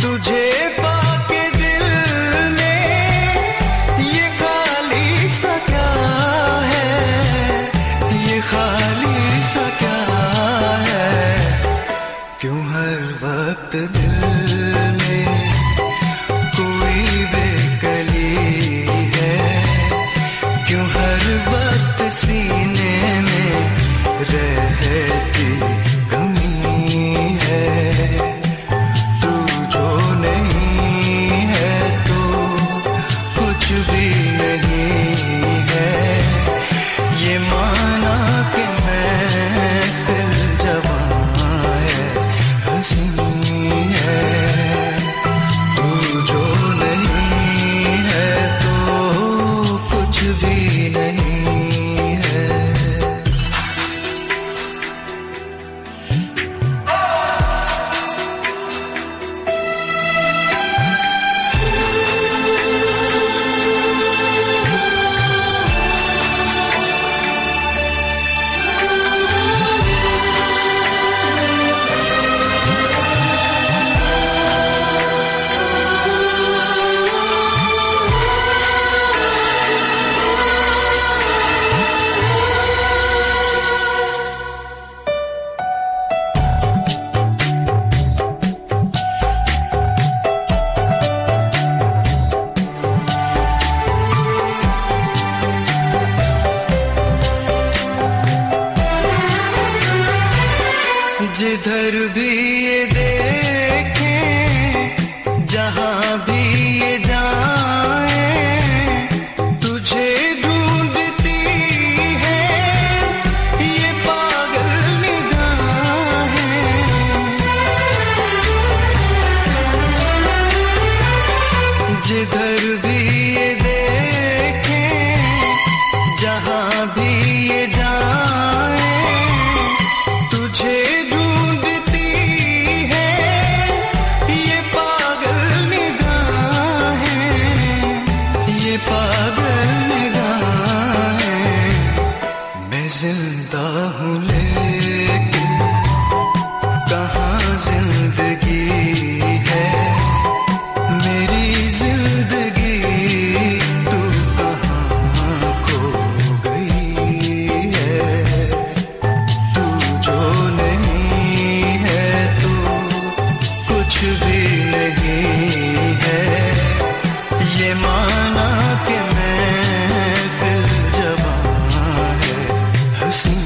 तुझे पाके दिल में ये खाली सा क्या है ये खाली सा क्या है क्यों हर वक्त दिल में कोई बेकली है क्यों हर वक्त सीने में रहती कमी है तू जो नहीं है तो कुछ भी नहीं है ये माना कि मैं फिर जवां है हंसी है तू जो नहीं है तो कुछ भी नहीं है जिधर भी ये देखें जहां भी ये जाएं तुझे ढूंढती है ये पागल निगाहें जिधर भी ये देखें जहां भी ये जाएं तुझे ढूंढती है ये पागल निगाहें ये पागल निगाहें मैं जिंदा हूँ लेकिन कहाँ जिंदगी है मेरी जिंदगी तू कहाँ खो गई है तू जो नहीं है तो कुछ भी नहीं है ये माना कि मैं फिर जवां है हंसी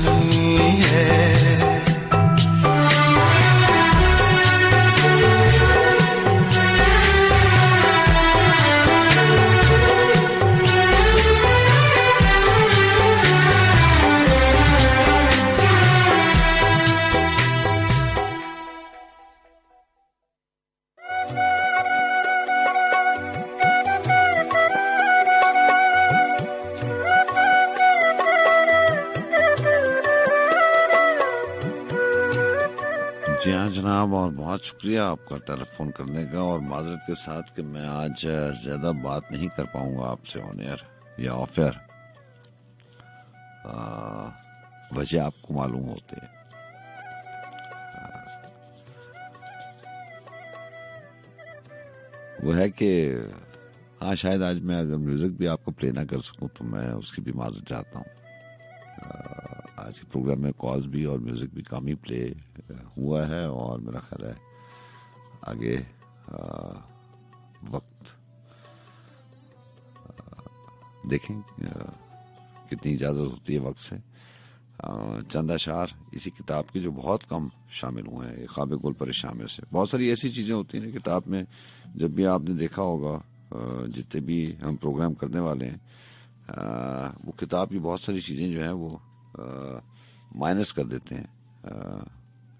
है जी हाँ जनाब, और बहुत शुक्रिया आपका टेलीफोन करने का, और माजरत के साथ कि मैं आज ज्यादा बात नहीं कर पाऊंगा आपसे ऑन एयर या ऑफ एयर। वजह आपको मालूम होती है। वो है कि हाँ, शायद आज मैं अगर म्यूजिक भी आपको प्ले ना कर सकूं तो मैं उसकी भी माजरत चाहता हूँ। आज के प्रोग्राम में कॉल्स भी और म्यूजिक भी कम ही प्ले हुआ है, और मेरा ख्याल है आगे वक्त देखें कितनी इजाजत होती है वक्त से। चंद अशार इसी किताब के जो बहुत कम शामिल हुए हैं, ख्वाब गुल परेशान में से। बहुत सारी ऐसी चीजें होती हैं किताब में, जब भी आपने देखा होगा जितने भी हम प्रोग्राम करने वाले हैं, वो किताब की बहुत सारी चीजें जो है वो माइनस कर देते हैं,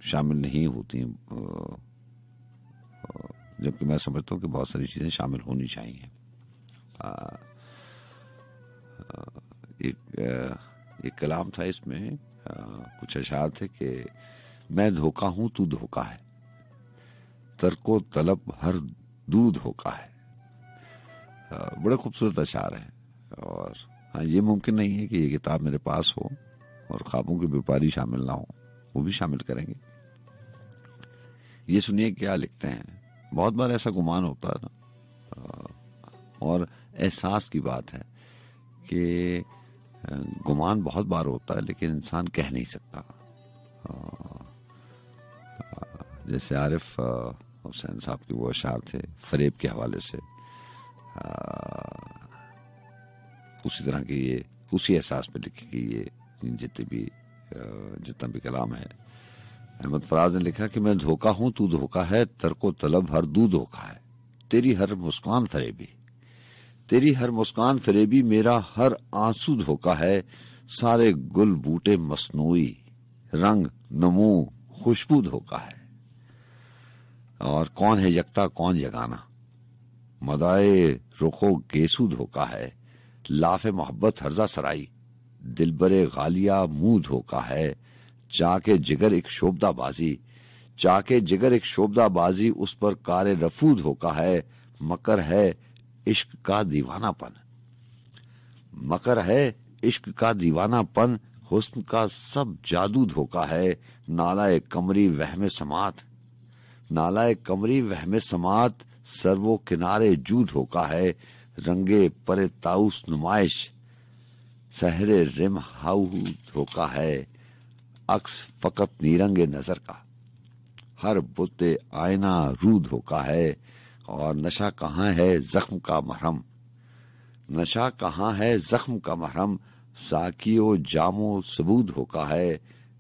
शामिल नहीं होती हैं, जबकि मैं समझता हूँ कि बहुत सारी चीजें शामिल होनी चाहिए। एक कलाम था, इसमें कुछ अशार थे कि मैं धोखा हूं तू धोखा है, तरको तलब हर दूध धोखा है। बड़े खूबसूरत अशार है। और हाँ, ये मुमकिन नहीं है कि ये किताब मेरे पास हो और ख्वाबों के व्यापारी शामिल ना हो, वो भी शामिल करेंगे। ये सुनिए क्या लिखते हैं। बहुत बार ऐसा गुमान होता है ना, और एहसास की बात है कि गुमान बहुत बार होता है लेकिन इंसान कह नहीं सकता। जैसे आरिफ हुसैन साहब के वो अशार थे फरेब के हवाले से, उसी तरह की ये उसी एहसास पे लिखी कि ये जितना भी कलाम है। अहमद फराज ने लिखा कि मैं धोखा हूं तू धोखा है, तरको तलब हर दू धोखा है, तेरी हर मुस्कान फरेबी, तेरी हर मुस्कान फरेबी, मेरा हर आंसू धोखा है, सारे गुल बूटे मसनूई, रंग नमू खुशबू धोखा है। और कौन है यकता कौन यगाना, मदाए रुखो गेसू धोखा है, लाफे मोहब्बत हर्जा सराई, दिलबरे गालिया मुंह धोखा है, चाके जिगर एक शोभदा बाजी, चाके जिगर एक शोभदा बाजी, उस पर कारे रफू धोखा है, मकर है इश्क का दीवानापन, मकर है इश्क का दीवानापन, हुस्न का सब जादू धोखा है, नालाए कमरी वहमे समात, नालाए कमरी वहमे समात, सर्वो किनारे जू धोखा है, रंगे परे ताउस नुमाइश, सहरे रिम हाउ धोखा है, अक्स फकत नीरंगे नजर का, हर बुत्ते आईना रू धोखा है, और नशा कहाँ है जख्म का मरहम, नशा कहाँ है जख्म का मरहम, साकियो जामो सबूत धोखा है,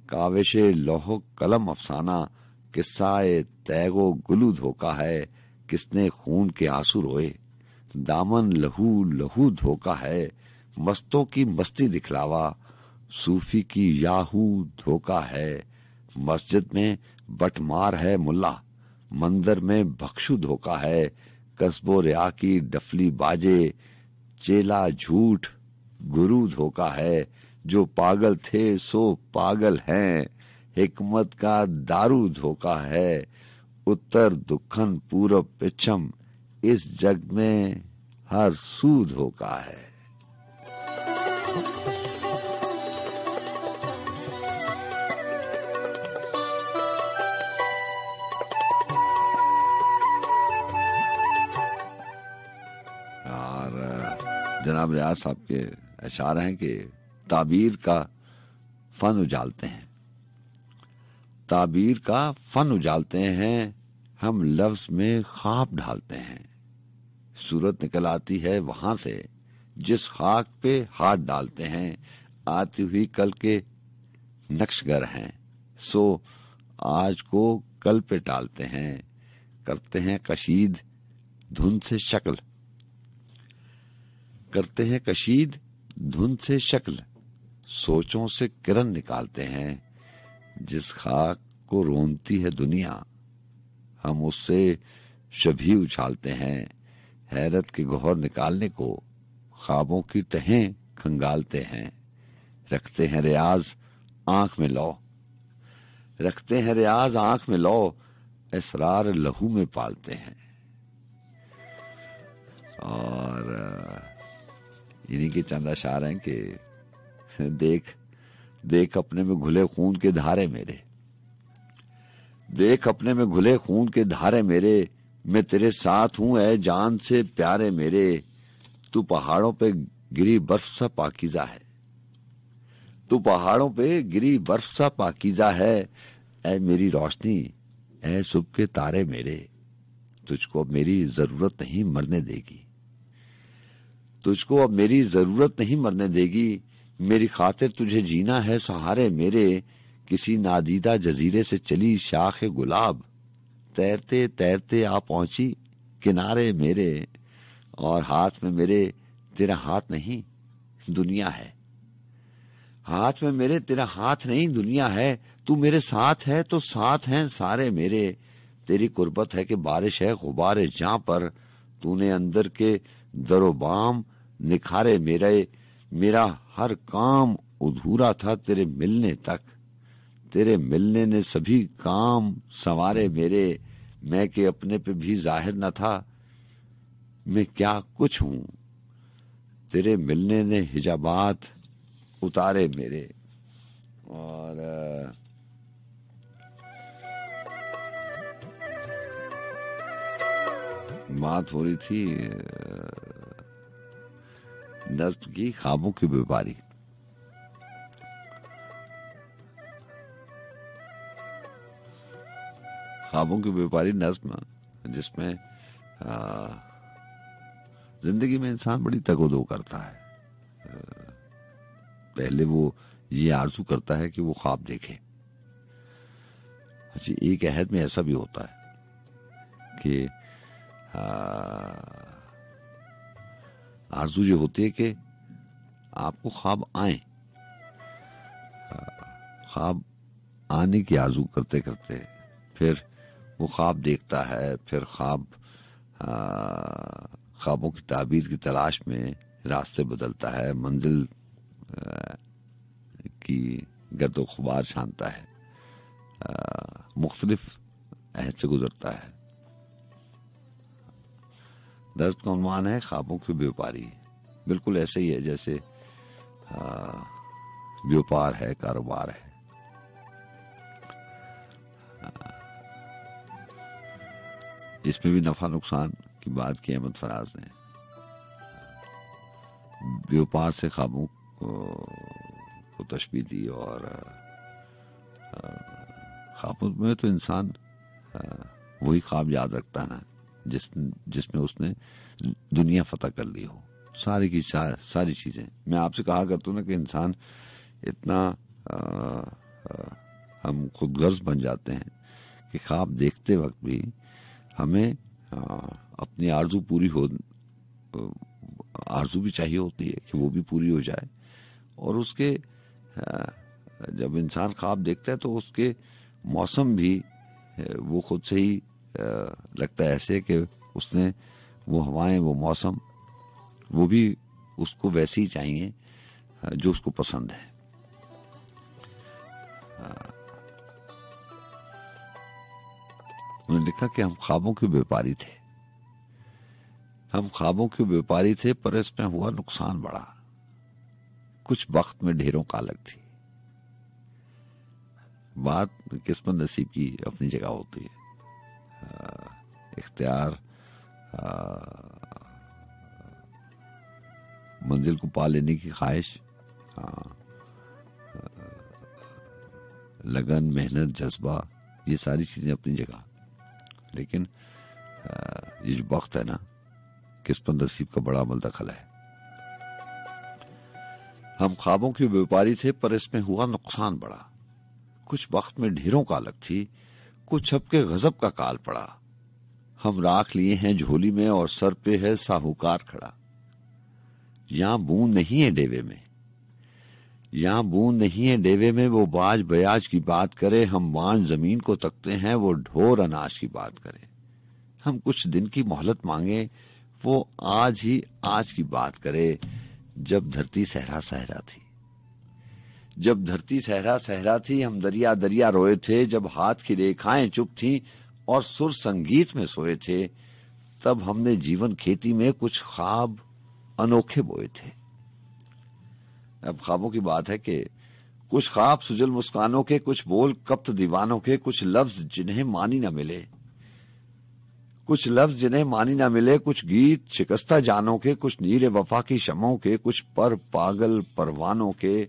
काविशे लोहो कलम अफसाना, किस्साए तैगो गुलू धोखा है, किसने खून के आंसू रोए, दामन लहू लहू धोखा है, मस्तों की मस्ती दिखलावा, सूफी की याहू धोखा है, मस्जिद में बटमार है मुल्ला, मंदिर में बख्शू धोखा है, कस्बो रिया की डफली बाजे, चेला झूठ गुरु धोखा है, जो पागल थे सो पागल हैं, हिकमत का दारू धोखा है, उत्तर दुखन पूरब पिछम, इस जग में हर सू धोखा है। जनाब रियाज साहब के अशार हैं कि ताबीर का फन उजालते हैं, ताबीर का फन उजालते हैं, हम लफ्ज में ख्वाब ढालते हैं, सूरत निकल आती है वहां से जिस खाक पे हाथ डालते हैं, आती हुई कल के नक्शगर हैं, सो आज को कल पे टालते हैं, करते हैं कशीद धुन से शक्ल, करते हैं कशीद धुन से शक्ल, सोचों से किरण निकालते हैं, जिस खाक को रोनती है दुनिया, हम उससे शभी उछालते हैं, हैरत के गौहर निकालने को ख्वाबों की तहें खंगालते हैं, रखते हैं रियाज आंख में लो, रखते हैं रियाज आंख में लो, इसरार लहू में पालते हैं। और इन्हीं के चंद अशार हैं कि देख देख अपने में घुले खून के धारे मेरे, देख अपने में घुले खून के धारे मेरे, मैं तेरे साथ हूं ऐ जान से प्यारे मेरे, तू पहाड़ों पे गिरी बर्फ सा पाकीज़ा है, तू पहाड़ों पे गिरी बर्फ सा पाकीज़ा है, ऐ मेरी रोशनी ऐ सुबह के तारे मेरे, तुझको अब मेरी जरूरत नहीं मरने देगी, तुझको अब मेरी जरूरत नहीं मरने देगी, मेरी खातिर तुझे जीना है सहारे मेरे, किसी नादीदा जजीरे से चली शाख गुलाब, तैरते तैरते आ पहुंची किनारे मेरे, और हाथ में मेरे तेरा हाथ नहीं दुनिया है, हाथ में मेरे तेरा हाथ नहीं दुनिया है, तू मेरे साथ है तो साथ हैं सारे मेरे, तेरी कुर्बत है कि बारिश है गुबारे जहां पर, तूने अंदर के दरोबाम निखारे मेरे, मेरा हर काम अधूरा था तेरे मिलने तक। तेरे मिलने ने सभी काम संवारे मेरे। मैं के अपने पे भी जाहिर न था, मैं क्या कुछ हूं। तेरे मिलने ने हिजाबात उतारे मेरे। और बात हो रही थी नज्म की, ख्वाबों की व्यापारी। ख्वाबों की व्यापारी नज्म, जिसमें जिंदगी में इंसान बड़ी तगोदो करता है। पहले वो ये आरज़ू करता है कि वो ख्वाब देखे। अच्छा, एक अहद में ऐसा भी होता है कि आरज़ू ये होती है कि आपको ख्वाब आए। ख्वाब आने की आरज़ू करते करते फिर वो ख्वाब देखता है, फिर ख्वाबों की ताबीर की तलाश में रास्ते बदलता है, मंजिल की गर्दो खुबार छानता है, मुख्तलिफ अहद से गुजरता है। दस्त का उन्वान है ख्वाबों की व्यापारी। बिल्कुल ऐसे ही है जैसे व्यापार है, कारोबार है। इसमें भी नफा नुकसान की बात की अहमद फराज ने। व्यापार से ख्वाबों को तशबीह दी, और ख्वाबों में तो इंसान वही ख्वाब याद रखता है ना जिसमें उसने दुनिया फतह कर ली हो। सारी की सारी चीजें। मैं आपसे कहा करता हूं ना कि इंसान इतना हम खुदगर्ज बन जाते हैं कि ख्वाब देखते वक्त भी हमें अपनी आरजू पूरी हो, आरजू भी चाहिए होती है कि वो भी पूरी हो जाए। और उसके जब इंसान ख्वाब देखता है तो उसके मौसम भी वो खुद से ही लगता है ऐसे कि उसने वो हवाएं, वो मौसम, वो भी उसको वैसे ही चाहिए जो उसको पसंद है। उन्होंने लिखा कि हम ख्वाबों के व्यापारी थे। हम ख्वाबों के व्यापारी थे, पर इसमें हुआ नुकसान बड़ा। कुछ वक्त में ढेरों कालक थी। बात किस्मत नसीब की अपनी जगह होती है। इख्तियार, मंजिल को पा लेने की ख्वाहिश, लगन, मेहनत, जज्बा, ये सारी चीजें अपनी जगह। लेकिन ये जो वक्त है ना, किस्मत नसीब का बड़ा अमल दखल है। हम ख्वाबों के व्यापारी थे, पर इसमें हुआ नुकसान बड़ा। कुछ वक्त में ढेरों कालक थी, कुछ छपके गजब का काल पड़ा। हम राख लिए हैं झोली में और सर पे है साहूकार खड़ा। यहां बूंद नहीं है डेवे में, यहां बूंद नहीं है डेवे में, वो बाज बयाज की बात करे। हम बांझ जमीन को तकते हैं, वो ढोर अनाज की बात करे। हम कुछ दिन की मोहलत मांगे, वो आज ही आज की बात करे। जब धरती सहरा सहरा थी, जब धरती सहरा सहरा थी, हम दरिया दरिया रोए थे। जब हाथ की रेखाएं चुप थीं और सुर संगीत में सोए थे, तब हमने जीवन खेती में कुछ ख्वाब अनोखे बोए थे। अब ख्वाबों की बात है कि कुछ ख्वाब सुजल मुस्कानों के, कुछ बोल कप्त दीवानों के, कुछ लफ्ज जिन्हें मानी न मिले, कुछ लफ्ज जिन्हें मानी ना मिले, कुछ गीत शिकस्ता जानों के, कुछ नीरे वफा की शमों के, कुछ पर पागल परवानों के।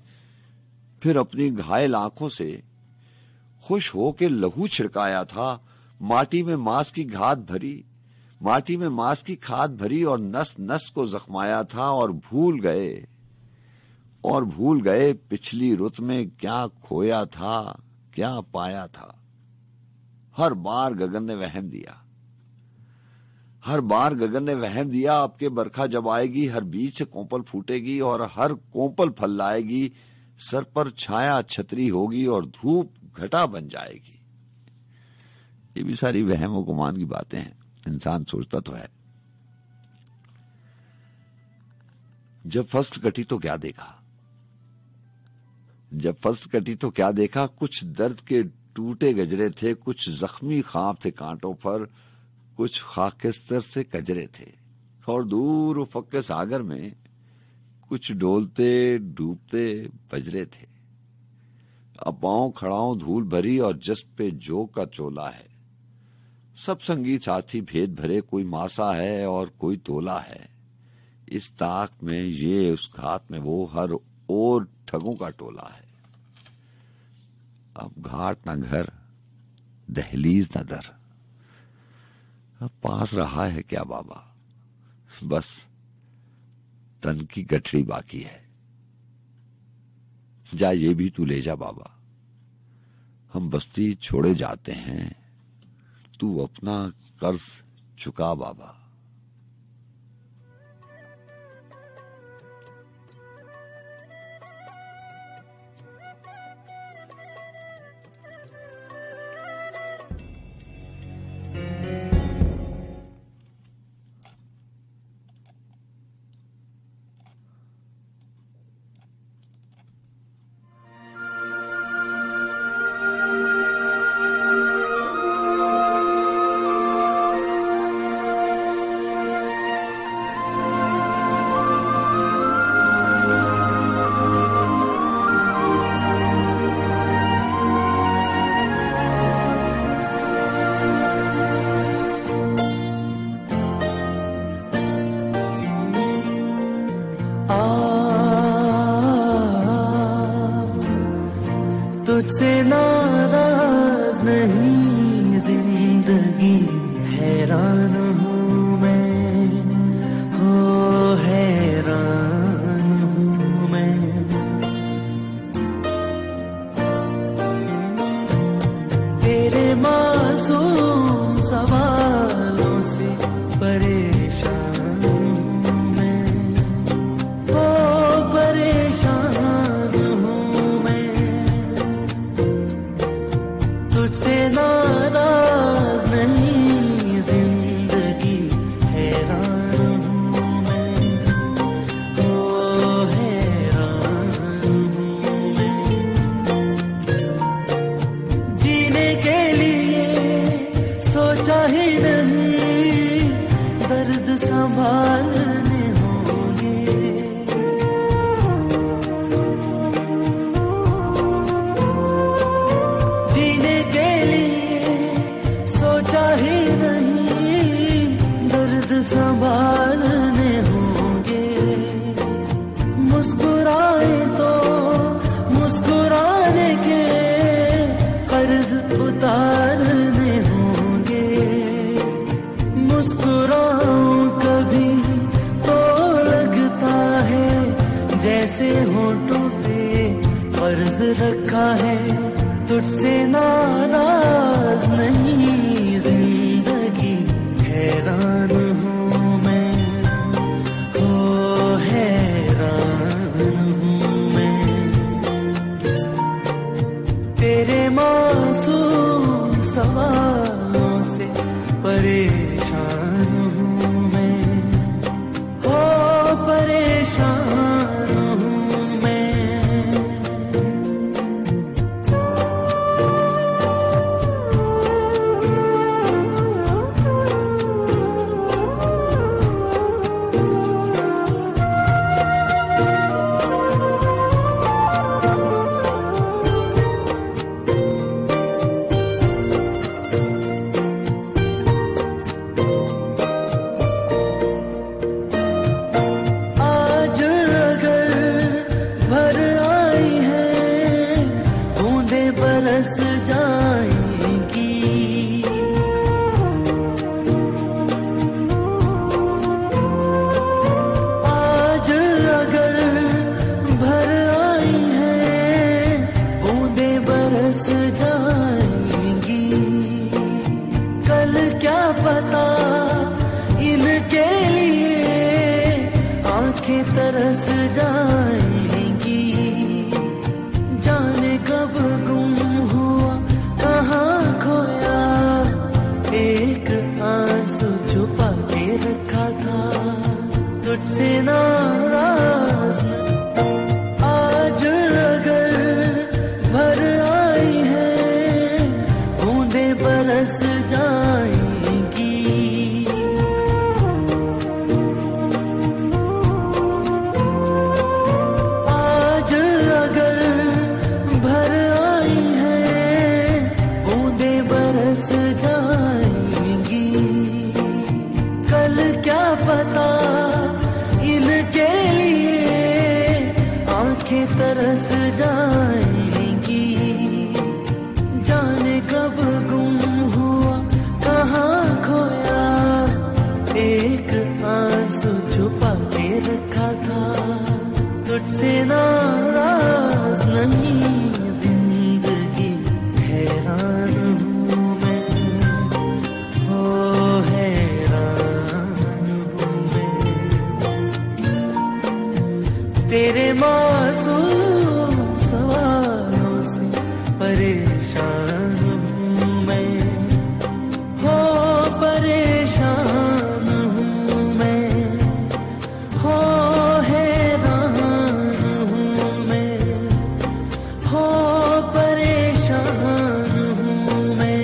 फिर अपनी घायल आंखों से खुश हो के लहू छिड़काया था। माटी में मांस की खाद भरी, माटी में मांस की खाद भरी, और नस नस को जख्माया था। और भूल गए पिछली रुत में क्या खोया था, क्या पाया था। हर बार गगन ने वहम दिया, हर बार गगन ने वहम दिया। आपके बरखा जब आएगी, हर बीज से कोंपल फूटेगी और हर कोंपल फल लाएगी। सर पर छाया छतरी होगी और धूप घटा बन जाएगी। ये भी सारी वहम और गुमान की बातें हैं, इंसान सोचता तो है। जब फसल कटी तो क्या देखा, जब फर्स्ट कटी तो क्या देखा, कुछ दर्द के टूटे गजरे थे, कुछ जख्मी ख्वाब थे कांटों पर, कुछ खाकिस्तर से कजरे थे, और दूर उफक के सागर में कुछ डोलते डूबते बजरे थे। अब पाँव खड़ाऊं धूल भरी और जस पे जो का चोला है। सब संगीत साथी भेद भरे, कोई मासा है और कोई तोला है। इस ताक में ये, उस घात में वो, हर ओर ठगों का टोला है। अब घाट न घर, दहलीज न दर, अब पास रहा है क्या बाबा, बस तन की गठड़ी बाकी है। जा ये भी तू ले जा बाबा, हम बस्ती छोड़े जाते हैं, तू अपना कर्ज चुका बाबा। तुझसे नाराज नहीं जिंदगी, हैरान हूँ मैं, हो हैरान हूँ मैं। तेरे मासूम सवालों से परेशान हूँ मैं, हो परेशान हूँ मैं। तुझसे नाराज नहीं जिंदगी, हैरान हूँ मैं, हो हैरान हूँ मैं। जीने के लिए सोचा ही नहीं, दर्द संभालने होंगे। जीने के लिए सोचा ही नहीं, दर्द संभालने होंगे। मुस्कुराए तो मुस्कुराने के कर्ज उतारने होंगे। मुस्कुराऊं कभी तो लगता है जैसे होठों पे कर्ज रखा है। तुझसे नाराज नहीं जिंदगी, हैरान हूँ मैं, हो हैरान हूँ मैं। तेरे मासूम सवालों से परेशान हूँ मैं, हो परेशान हूँ मैं। बरस जाएंगी, जाने कब गुम हुआ कहाँ खोया, एक आंसू छुपा के रखा था, तुझसे नाराज नहीं जिंदगी, हैरान हूँ मैं, हो हैरान हूँ मैं, तेरे मासूम सवालों से परेशान हूँ मैं, हो परेशान हूँ मैं, हो हैरान हूँ मैं, हो परेशान हूँ मैं।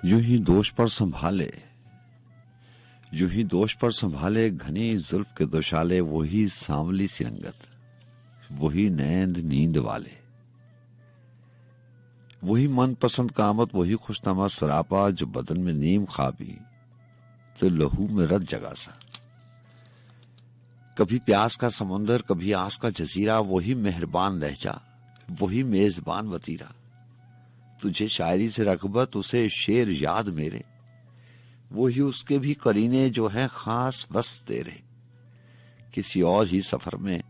यूं ही दोष पर संभाले, यूं ही दोष पर संभाले घनी जुल्फ के दोशाले, वही सांवली सी रंगत, वही नैंद नींद वाले, वही मनपसंद कामत, वही खुशनुमा सरापा, जो बदन में नीम खाबी तो लहू में रत जगा सा, कभी प्यास का समुंदर, कभी आस का जजीरा, वही मेहरबान लहजा, वही मेजबान वतीरा, तुझे शायरी से रग़बत, उसे शेर याद मेरे, वही उसके भी करीने जो है खास वस्फ तेरे, किसी और ही सफर में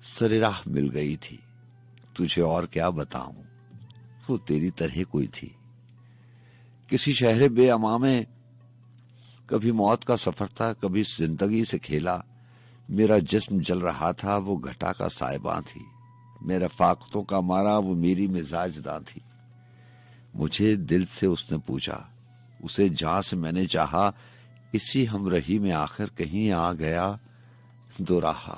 सरेराह मिल गई थी, तुझे और क्या बताऊं, वो तेरी तरह कोई थी, किसी शहर बेअमा में कभी मौत का सफर था, कभी जिंदगी से खेला, मेरा जिस्म जल रहा था, वो घटा का साहिबा थी, मेरा फाकतों का मारा, वो मेरी मिजाजदां थी, मुझे दिल से उसने पूछा, उसे जहां से मैंने चाहा, इसी हमरही में आखिर कहीं आ गया दो राहा,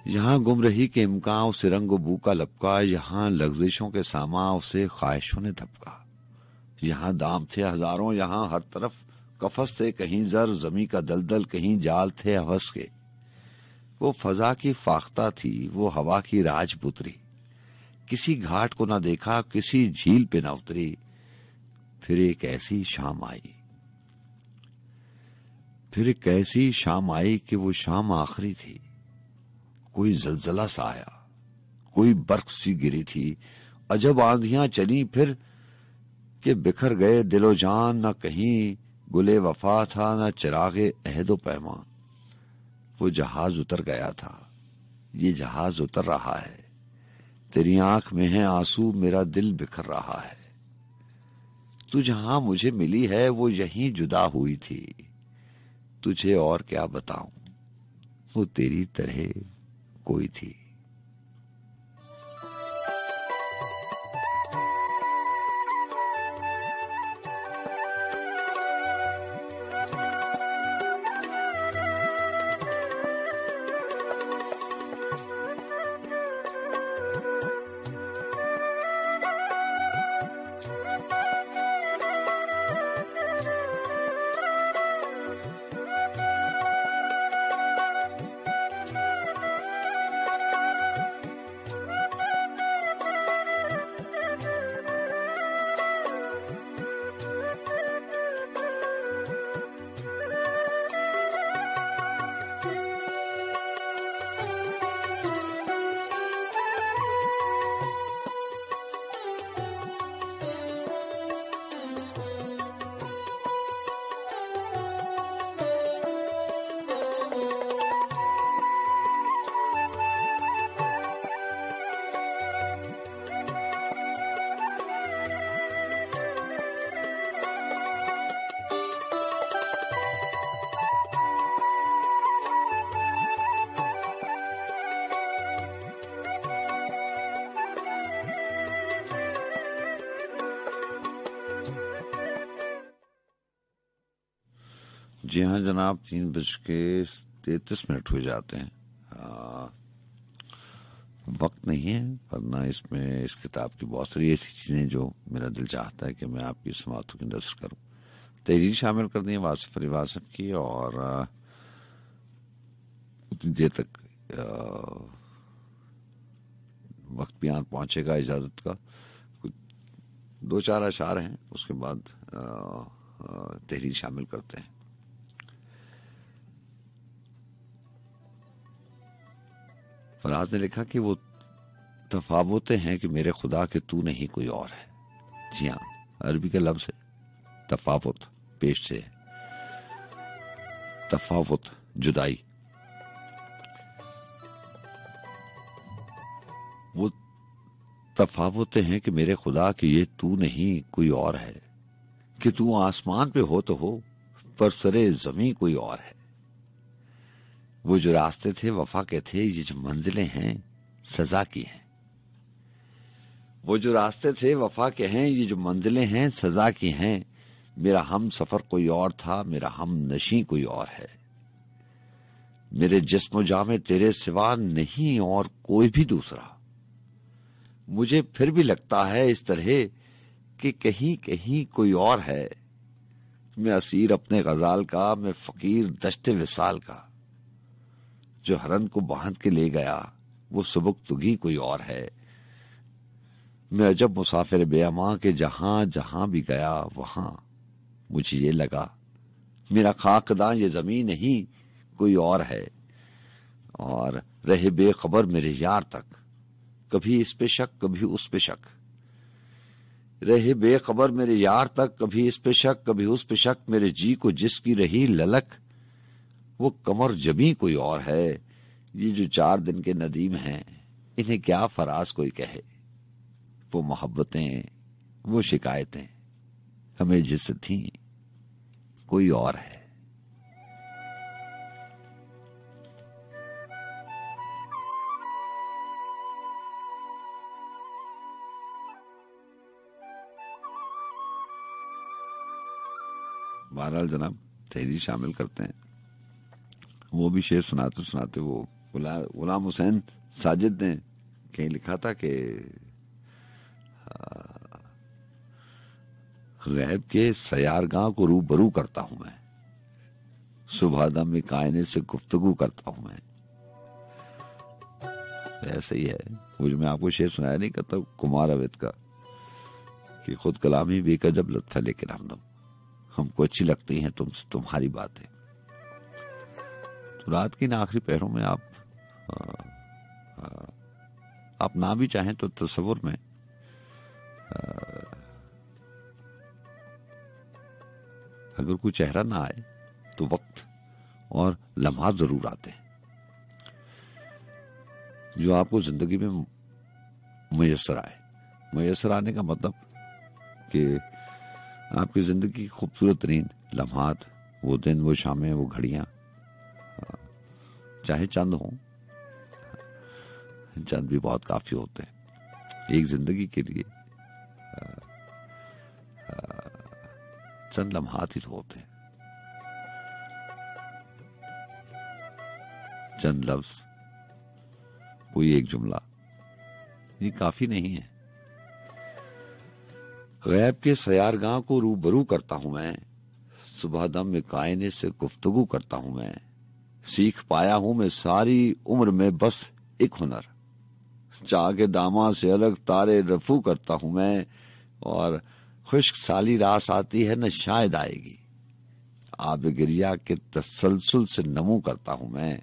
यहाँ गुम रही के इम्कान, उसे रंगो बू का लपका, यहाँ लग्जिशों के सामा, उसे ख्वाहिशों ने धपका, यहाँ दाम थे हजारों, यहाँ हर तरफ कफस थे, कहीं जर जमी का दलदल, कहीं जाल थे हवस के, वो फजा की फाख्ता थी, वो हवा की राजपुत्री, किसी घाट को ना देखा, किसी झील पे ना उतरी, फिर एक ऐसी शाम आई, फिर एक ऐसी शाम आई कि वो शाम आखिरी थी, कोई जलजला सा आया, कोई बर्फ सी गिरी थी, अजब आंधियां चली फिर कि बिखर गए दिलो जान, न कहीं गुले वफा था, न चिरागे अहदो पैमान, वो जहाज उतर गया था, ये जहाज उतर रहा है, तेरी आंख में है आंसू, मेरा दिल बिखर रहा है, तू जहां मुझे मिली है वो यहीं जुदा हुई थी, तुझे और क्या बताऊं, वो तेरी तरह कोई थी। जी हाँ जनाब, 3:33 हुए जाते हैं। वक्त नहीं है, वरना इसमें इस किताब की बहुत सारी ऐसी चीजें जो मेरा दिल चाहता है कि मैं आपकी समातों की नज़र करूं। तहरीर शामिल कर दी है वासिफ अली वासिफ की, और उतनी देर तक वक्त भी यहाँ पहुंचेगा इजाजत का। कुछ 2-4 अशार हैं, उसके बाद तहरीर शामिल करते हैं। फराज ने लिखा कि वो तफावतें हैं कि मेरे खुदा के तू नहीं कोई और है। जी हाँ, अरबी का लफ्ज है तफावत, पेश से है तफावत, जुदाई। वो तफावतें हैं कि मेरे खुदा कि ये तू नहीं कोई और है, कि तू आसमान पे हो तो हो, पर सरे जमीन कोई और है। वो जो रास्ते थे वफा के थे, ये जो मंजिलें हैं सजा की हैं। वो जो रास्ते थे वफा के हैं, ये जो मंजिलें हैं सजा की हैं। मेरा हम सफर कोई और था, मेरा हम नशी कोई और है। मेरे जिस्म जामे तेरे सिवा नहीं और कोई भी दूसरा। मुझे फिर भी लगता है इस तरह कि कहीं कहीं कोई और है। मैं असीर अपने गजाल का, मैं फकीर दश्ते विसाल का। जो हरन को बांध के ले गया वो सुबुक तुगी कोई और है। मैं अजब मुसाफिर बेअमा के जहां जहां भी गया वहां मुझे ये लगा मेरा खाकदां ये जमीन नहीं कोई और है। और रहे बेखबर मेरे यार तक, कभी इस पे शक कभी उस पे शक। रहे बेखबर मेरे यार तक, कभी इस पे शक कभी उस पे शक। मेरे जी को जिसकी रही ललक, वो कमर जबी कोई और है। ये जो 4 दिन के नदीम हैं, इन्हें क्या फराज कोई कहे। वो मोहब्बतें, वो शिकायतें हमें जिससे थी कोई और है। बहरहाल जनाब, तहरीर शामिल करते हैं। वो भी शेर सुनाते सुनाते वो गुलाम हुसैन साजिद ने कहीं लिखा था कि गैब के सयारगाह को रूबरू करता हूं मैं, सुबह दम में कायने से गुफ्तगू करता हूं मैं। ऐसे ही है वो जो मैं आपको शेर सुनाया नहीं करता कुमार अवैध का, कि खुद कलाम ही बेकजब लत्था लेकिन हमदम, हमको अच्छी लगती हैं तुम्हारी बातें। तो रात की आखिरी पहरों में आप ना भी चाहें तो तस्वुर में अगर कोई चेहरा ना आए तो वक्त और लम्हा जरूर आते हैं जो आपको जिंदगी में मुयस्सर आए। मुयस्सर आने का मतलब कि आपकी जिंदगी की खूबसूरत तरीन लम्हात, वो दिन, वो शामें, वो घड़ियां, चाहे चंद हो, चंद भी बहुत काफी होते हैं एक जिंदगी के लिए। चंद लम्हात ही होते हैं, चंद लफ्ज, कोई एक जुमला, ये काफी नहीं है। गैब के सयारगाह को रूबरू करता हूं मैं, सुबह दम में कायने से गुफ्तगू करता हूं मैं। सीख पाया हूं मैं सारी उम्र में बस एक हुनर, चाह के दामा से अलग तारे रफू करता हूं मैं। और खुश्क साली रास आती है न शायद आएगी, आब गिरिया के तसलसल से नमू करता हूं मैं।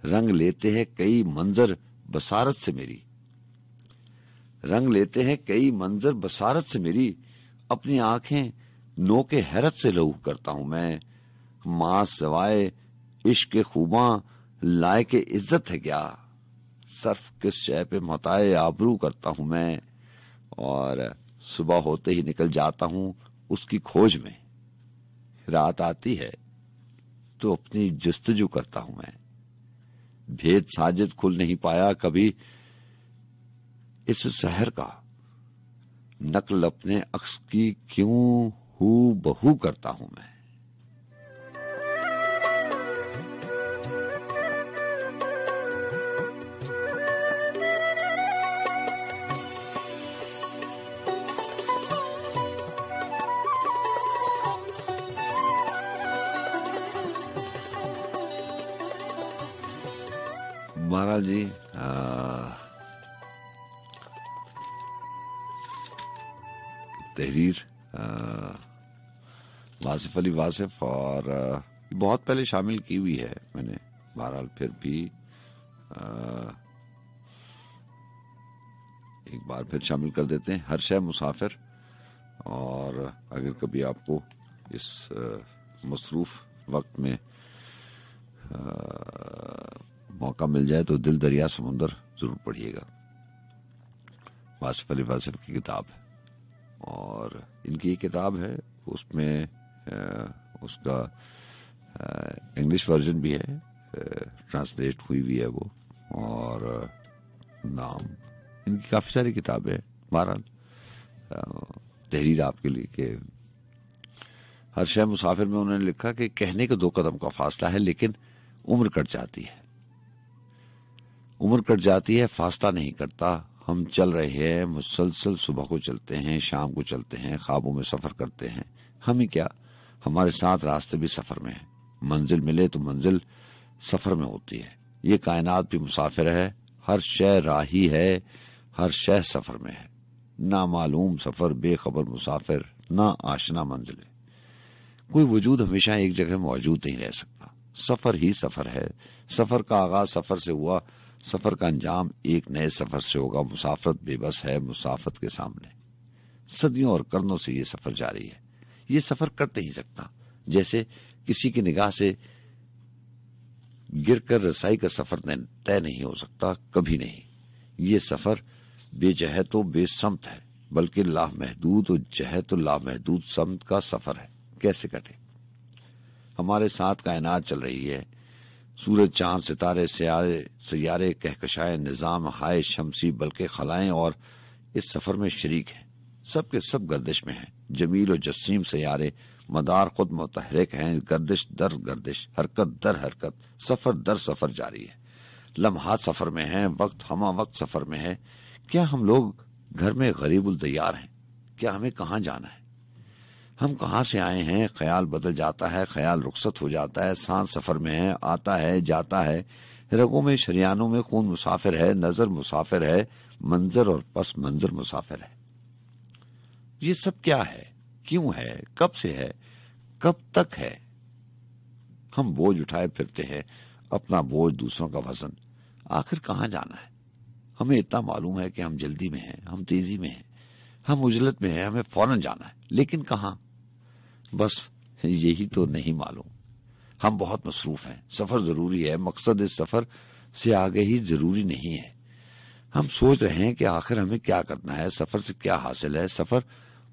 रंग लेते हैं कई मंजर बसारत से मेरी, रंग लेते हैं कई मंजर बसारत से मेरी। अपनी आंखें नोके हैरत से लहू करता हूं मैं। मां सवाए इश्क खूबा लायके इज्जत है क्या, सर्फ किस शय पे मताए आबरू करता हूं मैं। और सुबह होते ही निकल जाता हूं उसकी खोज में, रात आती है तो अपनी जुस्तजू करता हूं मैं। भेद साजिद खुल नहीं पाया कभी इस शहर का, नकल अपने अक्स की क्यों हू बहू करता हूं मैं। बहरहाल जी तहरीर वासिफ अली वासिफ और बहुत पहले शामिल की हुई है मैंने, बहरहाल फिर भी एक बार फिर शामिल कर देते हैं। हर शय मुसाफिर। और अगर कभी आपको इस मसरूफ वक्त में मौका मिल जाए तो दिल दरिया समुंदर जरूर पढ़िएगा। वासिफ अली वासिफ की किताब है और इनकी एक किताब है, उसमें उसका इंग्लिश वर्जन भी है, ट्रांसलेट हुई भी है वो, और नाम इनकी काफी सारी किताबें हैं। बहरहाल तहरीर आपके लिए कि हर शय मुसाफिर में उन्होंने लिखा कि कहने के 2 कदम का फासला है लेकिन उम्र कट जाती है। उम्र कट जाती है, फासला नहीं कटता। हम चल रहे हैं मुसलसल, सुबह को चलते हैं, शाम को चलते हैं, ख्वाबों में सफर करते हैं। हम ही क्या, हमारे साथ रास्ते भी सफर में है। मंजिल मिले तो मंजिल सफर में होती है। ये कायनात भी मुसाफिर है, हर शय राही है, हर शय सफर में है। ना मालूम सफर, बेखबर मुसाफिर, ना आशना मंजिल। कोई वजूद हमेशा एक जगह मौजूद नहीं रह सकता। सफर ही सफर है। सफर का आगाज सफर से हुआ, सफर का अंजाम एक नए सफर से होगा। मुसाफरत बेबस है मुसाफत के सामने। सदियों और कर्नों से ये सफर जारी है। ये सफर कट नहीं सकता। जैसे किसी की निगाह से गिरकर रसाई का सफर तय नहीं हो सकता, कभी नहीं। ये सफर बेजहत और बेसमत है, बल्कि लामहदूद और जहत और लामहदूद समत का सफर है। कैसे कटे? हमारे साथ कायनात चल रही है। सूरज, चांद, सितारे, सैयारे, कहकशाएं, निजाम हाय शमसी बल्कि खलाएं और इस सफर में शरीक हैं। सब के सब गर्दिश में हैं। जमील और जसीम सैयारे मदार खुद मुतहरिक हैं। गर्दिश दर गर्दिश, हरकत दर हरकत, सफर दर सफर जारी है। लम्हात सफर में हैं, वक्त हमा वक्त सफर में है। क्या हम लोग घर में गरीबुल तैयार हैं? क्या हमें कहाँ जाना है? हम कहाँ से आए हैं? ख्याल बदल जाता है, ख्याल रुखसत हो जाता है। सांस सफर में है, आता है जाता है। रगों में शरियानों में खून मुसाफिर है। नजर मुसाफिर है, मंजर और पस मंजर मुसाफिर है। ये सब क्या है? क्यों है? कब से है? कब तक है? हम बोझ उठाए फिरते हैं, अपना बोझ, दूसरों का वजन। आखिर कहाँ जाना है? हमें इतना मालूम है कि हम जल्दी में हैं, हम तेजी में हैं, हम उजलत में हैं, हमें फौरन जाना है, लेकिन कहाँ? बस यही तो नहीं मालूम। हम बहुत मसरूफ हैं। सफर जरूरी है, मकसद इस सफर से आगे ही जरूरी नहीं है। हम सोच रहे हैं कि आखिर हमें क्या करना है, सफर से क्या हासिल है। सफर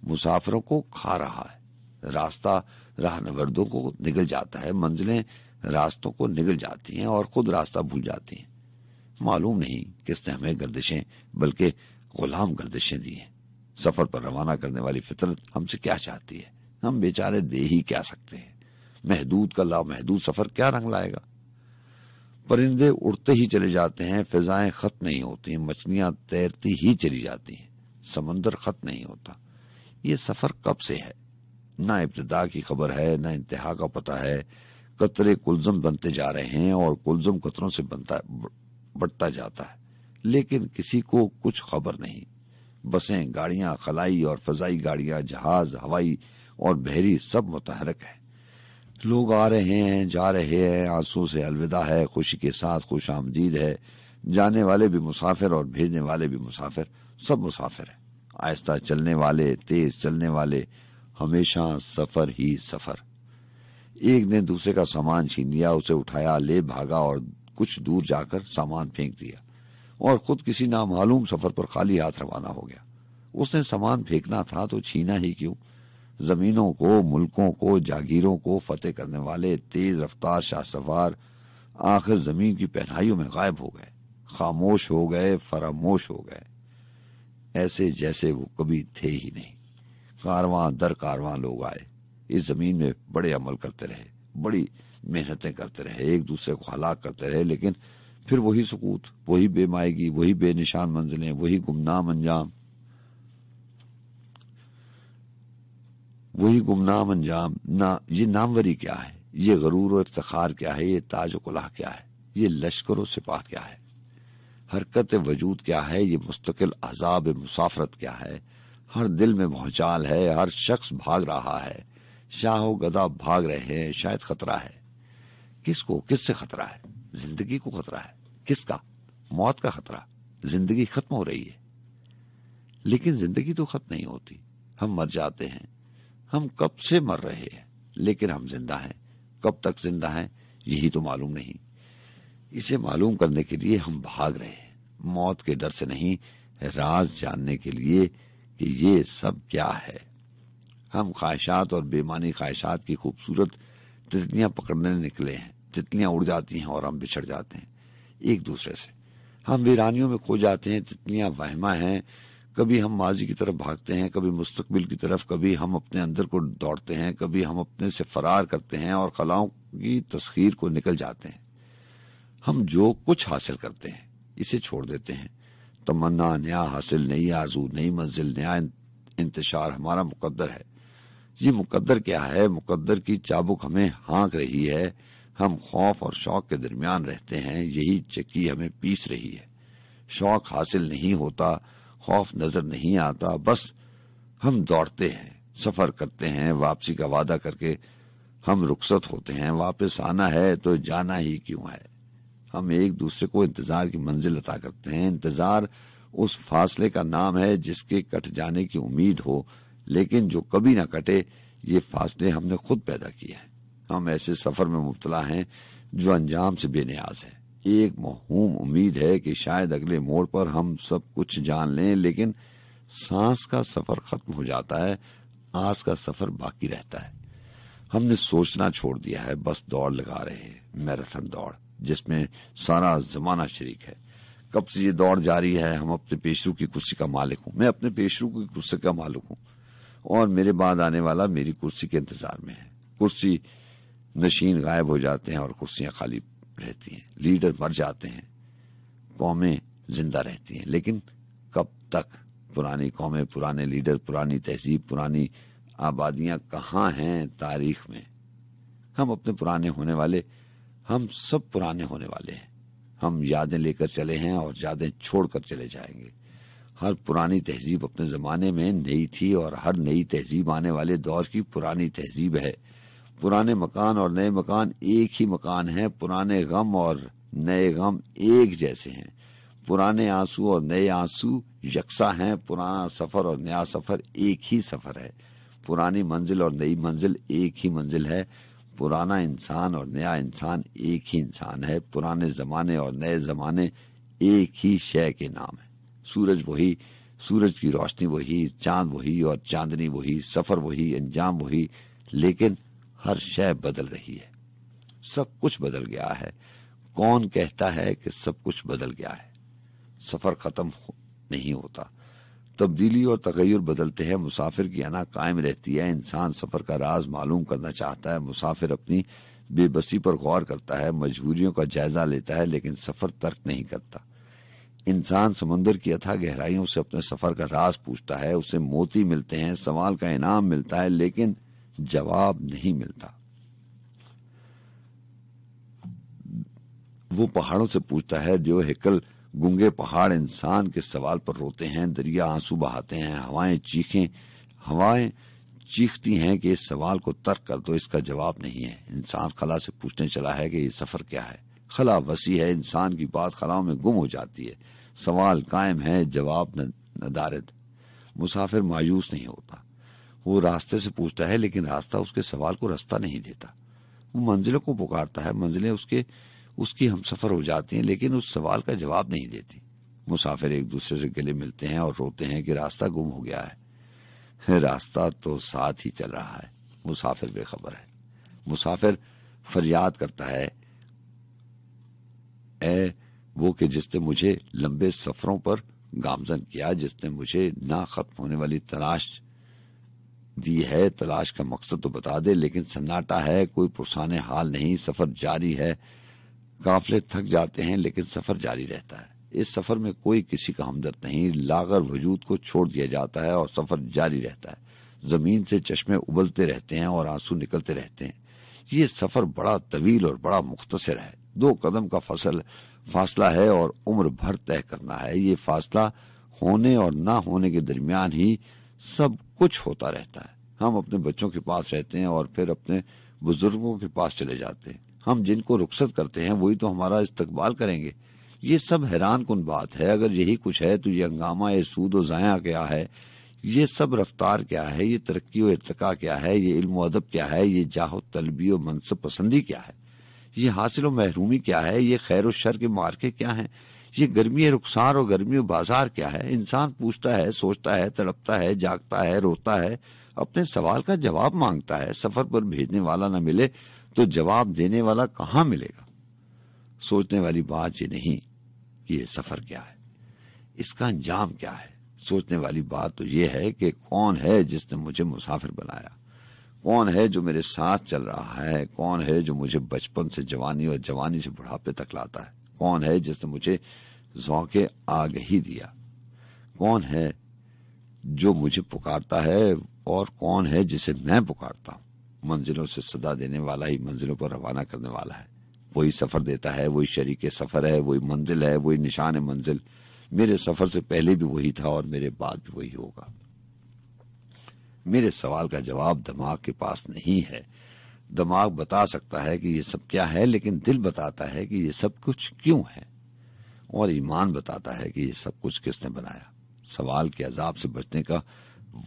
मुसाफिरों को खा रहा है। रास्ता राहनवर्दों को निगल जाता है। मंजिलें रास्तों को निगल जाती हैं और खुद रास्ता भूल जाती हैं। मालूम नहीं किसने हमें गर्दिशें बल्कि गुलाम गर्दिशें दी हैं। सफर पर रवाना करने वाली फितरत हमसे क्या चाहती है? हम बेचारे दे ही क्या सकते हैं। महदूद का लामहदूद सफर क्या रंग लाएगा? परिंदे उड़ते ही चले जाते हैं, फिजाएं खत्म नहीं होती, मछलियां तैरती ही चली जाती हैं, समंदर खत्म नहीं होता। ये सफर कब से है? ना इब्तिदा की खबर है, ना इंतहा का पता है। कतरे कुलजम बनते जा रहे हैं और कुलजम कतरों से बढ़ता जाता है, लेकिन किसी को कुछ खबर नहीं। बसें, गाड़ियां, खलाई और फजाई गाड़ियां, जहाज, हवाई और बहरी सब मुतहरक है। लोग आ रहे हैं, जा रहे हैं, आंसू से अलविदा है, खुशी के साथ खुश आमदीद है। जाने वाले भी मुसाफिर और भेजने वाले भी मुसाफिर, सब मुसाफिर है। आहिस्ता चलने वाले, तेज चलने वाले, हमेशा सफर ही सफर। एक ने दूसरे का सामान छीन लिया, उसे उठाया, ले भागा और कुछ दूर जाकर सामान फेंक दिया और खुद किसी नामालूम सफर पर खाली हाथ रवाना हो गया। उसने सामान फेंकना था तो छीना ही क्यों? जमीनों को, मुल्कों को, जागीरों को फतेह करने वाले तेज रफ्तार शाहसवार आखिर जमीन की पहनाइयों में गायब हो गए, खामोश हो गए, फरामोश हो गए, ऐसे जैसे वो कभी थे ही नहीं। कारवां दर कारवां लोग आए, इस जमीन में बड़े अमल करते रहे, बड़ी मेहनतें करते रहे, एक दूसरे को हलाक करते रहे, लेकिन फिर वही सुकूत, वही बेमायगी, वही बेनिशान मंजिलें, वही गुमनाम अंजाम, वही गुमनाम अंजाम। ना ये नामवरी क्या है? ये गरूर और इफ्तिखार क्या है? ये ताज और कुलाह क्या है? ये लश्कर और सिपाह क्या है? हरकत वजूद क्या है, ये मुस्तकिल अज़ाब मुसाफरत क्या है। हर दिल में भौचाल है, हर शख्स भाग रहा है, शाहो गदा भाग रहे हैं, शायद खतरा है। किसको, किससे खतरा है? जिंदगी को खतरा है। किसका? मौत का खतरा। जिंदगी खत्म हो रही है, लेकिन जिंदगी तो खत्म नहीं होती। हम मर जाते हैं, हम कब से मर रहे हैं, लेकिन हम जिंदा हैं। कब तक जिंदा हैं यही तो मालूम नहीं। इसे मालूम करने के लिए हम भाग रहे हैं, मौत के डर से नहीं, राज जानने के लिए कि ये सब क्या है। हम ख्वाहिशात और बेमानी ख्वाहिशात की खूबसूरत तितलियां पकड़ने निकले हैं। तितलियां उड़ जाती हैं और हम बिछड़ जाते हैं एक दूसरे से। हम वीरानियों में खो जाते हैं। तितलियां वहमा हैं। कभी हम माजी की तरफ भागते हैं, कभी मुस्तकबिल की तरफ, कभी हम अपने अंदर को दौड़ते हैं, कभी हम अपने से फरार करते हैं और खलाओं की तस्खीर को निकल जाते हैं। हम जो कुछ हासिल करते हैं इसे छोड़ देते हैं। तमन्ना, नया हासिल, नई आरजू, नई मंजिल, नया इंतशार हमारा मुकद्दर है। ये मुकद्दर क्या है? मुकद्दर की चाबुक हमें हाँक रही है। हम खौफ और शौक के दरमियान रहते हैं, यही चक्की हमें पीस रही है। शौक हासिल नहीं होता, खौफ नजर नहीं आता, बस हम दौड़ते हैं, सफर करते हैं, वापसी का वादा करके हम रुखसत होते हैं। वापस आना है तो जाना ही क्यों है। हम एक दूसरे को इंतजार की मंजिल अता करते हैं। इंतजार उस फासले का नाम है जिसके कट जाने की उम्मीद हो, लेकिन जो कभी ना कटे। ये फासले हमने खुद पैदा किए हैं। हम ऐसे सफर में मुब्तला हैं जो अंजाम से बेनियाज है। एक मौहूम उम्मीद है कि शायद अगले मोड़ पर हम सब कुछ जान लें, लेकिन सांस का सफर खत्म हो जाता है, आस का सफर बाकी रहता है। हमने सोचना छोड़ दिया है, बस दौड़ लगा रहे हैं, मैराथन दौड़ जिसमें सारा जमाना शरीक है। कब से ये दौड़ जारी है। हम अपने पेशरू की कुर्सी का मालिक हूं, मैं अपने पेशरू की कुर्सी का मालिक हूं और मेरे बाद आने वाला मेरी कुर्सी के इंतजार में है। कुर्सी नशीन गायब हो जाते हैं और कुर्सियां खाली रहती हैं। लीडर मर जाते हैं, कौमें जिंदा रहती हैं, लेकिन कब तक? पुरानी कौमें, पुराने लीडर, पुरानी तहजीब, पुरानी आबादियां कहाँ हैं तारीख में? हम अपने पुराने होने वाले, हम सब पुराने होने वाले हैं। हम यादें लेकर चले हैं और यादें छोड़कर चले जाएंगे। हर पुरानी तहजीब अपने जमाने में नई थी और हर नई तहजीब आने वाले दौर की पुरानी तहजीब है। पुराने मकान और नए मकान एक ही मकान है। पुराने गम और नए गम एक जैसे हैं। पुराने आंसू और नए आंसू यकसा हैं। पुराना सफर और नया सफर एक ही सफर है। पुरानी मंजिल और नई मंजिल एक ही मंजिल है। पुराना इंसान और नया इंसान एक ही इंसान है। पुराने जमाने और नए जमाने एक ही शय के नाम है। सूरज वही, सूरज की रोशनी वही, चांद वही और चांदनी वही, सफर वही, अंजाम वही, लेकिन हर शय बदल रही है। सब कुछ बदल गया है। कौन कहता है कि सब कुछ बदल गया है? सफर खत्म नहीं होता। तब्दीली और तगय्युर बदलते हैं। मुसाफिर की अना कायम रहती है। इंसान सफर का राज मालूम करना चाहता है। मुसाफिर अपनी बेबसी पर गौर करता है, मजबूरियों का जायजा लेता है, लेकिन सफर तर्क नहीं करता। इंसान समुद्र की अथाह गहराइयों से अपने सफर का राज पूछता है। उसे मोती मिलते हैं, सवाल का इनाम मिलता है, लेकिन जवाब नहीं मिलता। वो पहाड़ों से पूछता है जो हिकल गूंगे पहाड़ इंसान के सवाल पर रोते हैं। दरिया आंसू बहाते हैं। हवाएं चीखती हैं कि इस सवाल को तर्क कर दो, इसका जवाब नहीं है। इंसान खला से पूछने चला है कि ये सफर क्या है। खला वसी है, इंसान की बात खलाओं में गुम हो जाती है। सवाल कायम है, जवाब नदारद। मुसाफिर मायूस नहीं होता। वो रास्ते से पूछता है, लेकिन रास्ता उसके सवाल को रास्ता नहीं देता। वो मंजिलों को पुकारता है, मंजिलें उसकी हम सफर हो जाती हैं, लेकिन उस सवाल का जवाब नहीं देती। मुसाफिर एक दूसरे से गले मिलते हैं और रोते हैं कि रास्ता गुम हो गया है। रास्ता तो साथ ही चल रहा है। मुसाफिर बेखबर है। मुसाफिर फरियाद करता है, ए वो कि जिसने मुझे लंबे सफरों पर गामजन किया, जिसने मुझे ना खत्म होने वाली तलाश दी है। तलाश का मकसद तो बता दे, लेकिन सन्नाटा है, कोई पुरसाने हाल नहीं। सफर जारी है। काफिले थक जाते हैं, लेकिन सफर जारी रहता है। इस सफर में कोई किसी का हमदर्द नहीं। लागर वजूद को छोड़ दिया जाता है और सफर जारी रहता है। जमीन से चश्मे उबलते रहते हैं और आंसू निकलते रहते हैं। ये सफर बड़ा तवील और बड़ा मुख्तसर है। 2 कदम का फासला है और उम्र भर तय करना है। ये फासला होने और ना होने के दरमियान ही सब कुछ होता रहता है। हम अपने बच्चों के पास रहते हैं और फिर अपने बुजुर्गों के पास चले जाते हैं। हम जिनको रुखसत करते हैं वही तो हमारा इस्तकबाल करेंगे। ये सब हैरान कुन बात है। अगर यही कुछ है तो ये हंगामा, ये सूद व ज़ाया क्या है, ये सब रफ्तार क्या है, ये तरक्की व इर्तिका क्या है, ये इल्म व अदब क्या है, ये जाह तलबी व मनसब पसंदी क्या है, ये हासिल व महरूमी क्या है, ये खैर व शर के मार्के क्या हैं, ये गर्मी रुखसार और गर्मी व बाजार क्या है। इंसान पूछता है, सोचता है, तड़पता है, जागता है, रोता है, अपने सवाल का जवाब मांगता है। सफर पर भेजने वाला न मिले तो जवाब देने वाला कहाँ मिलेगा। सोचने वाली बात ये नहीं कि ये सफर क्या है, इसका अंजाम क्या है। सोचने वाली बात तो ये है कि कौन है जिसने मुझे मुसाफिर बनाया, कौन है जो मेरे साथ चल रहा है, कौन है जो मुझे बचपन से जवानी और जवानी से बुढ़ापे तक लाता है, कौन है जिसने मुझे ज़ौक़े आगही दिया, कौन है जो मुझे पुकारता है और कौन है जिसे मैं पुकारता हूं। मंजिलों से सदा देने वाला ही मंजिलों पर रवाना करने वाला है। वही सफर देता है, वही शरीके सफर है, वही मंजिल है, वही निशान मंजिल। मेरे सफर से पहले भी वही था और मेरे बाद भी वही होगा। मेरे सवाल का जवाब दिमाग के पास नहीं है। दिमाग बता सकता है कि ये सब क्या है, लेकिन दिल बताता है कि ये सब कुछ क्यों है, और ईमान बताता है कि ये सब कुछ किसने बनाया। सवाल के अजाब से बचने का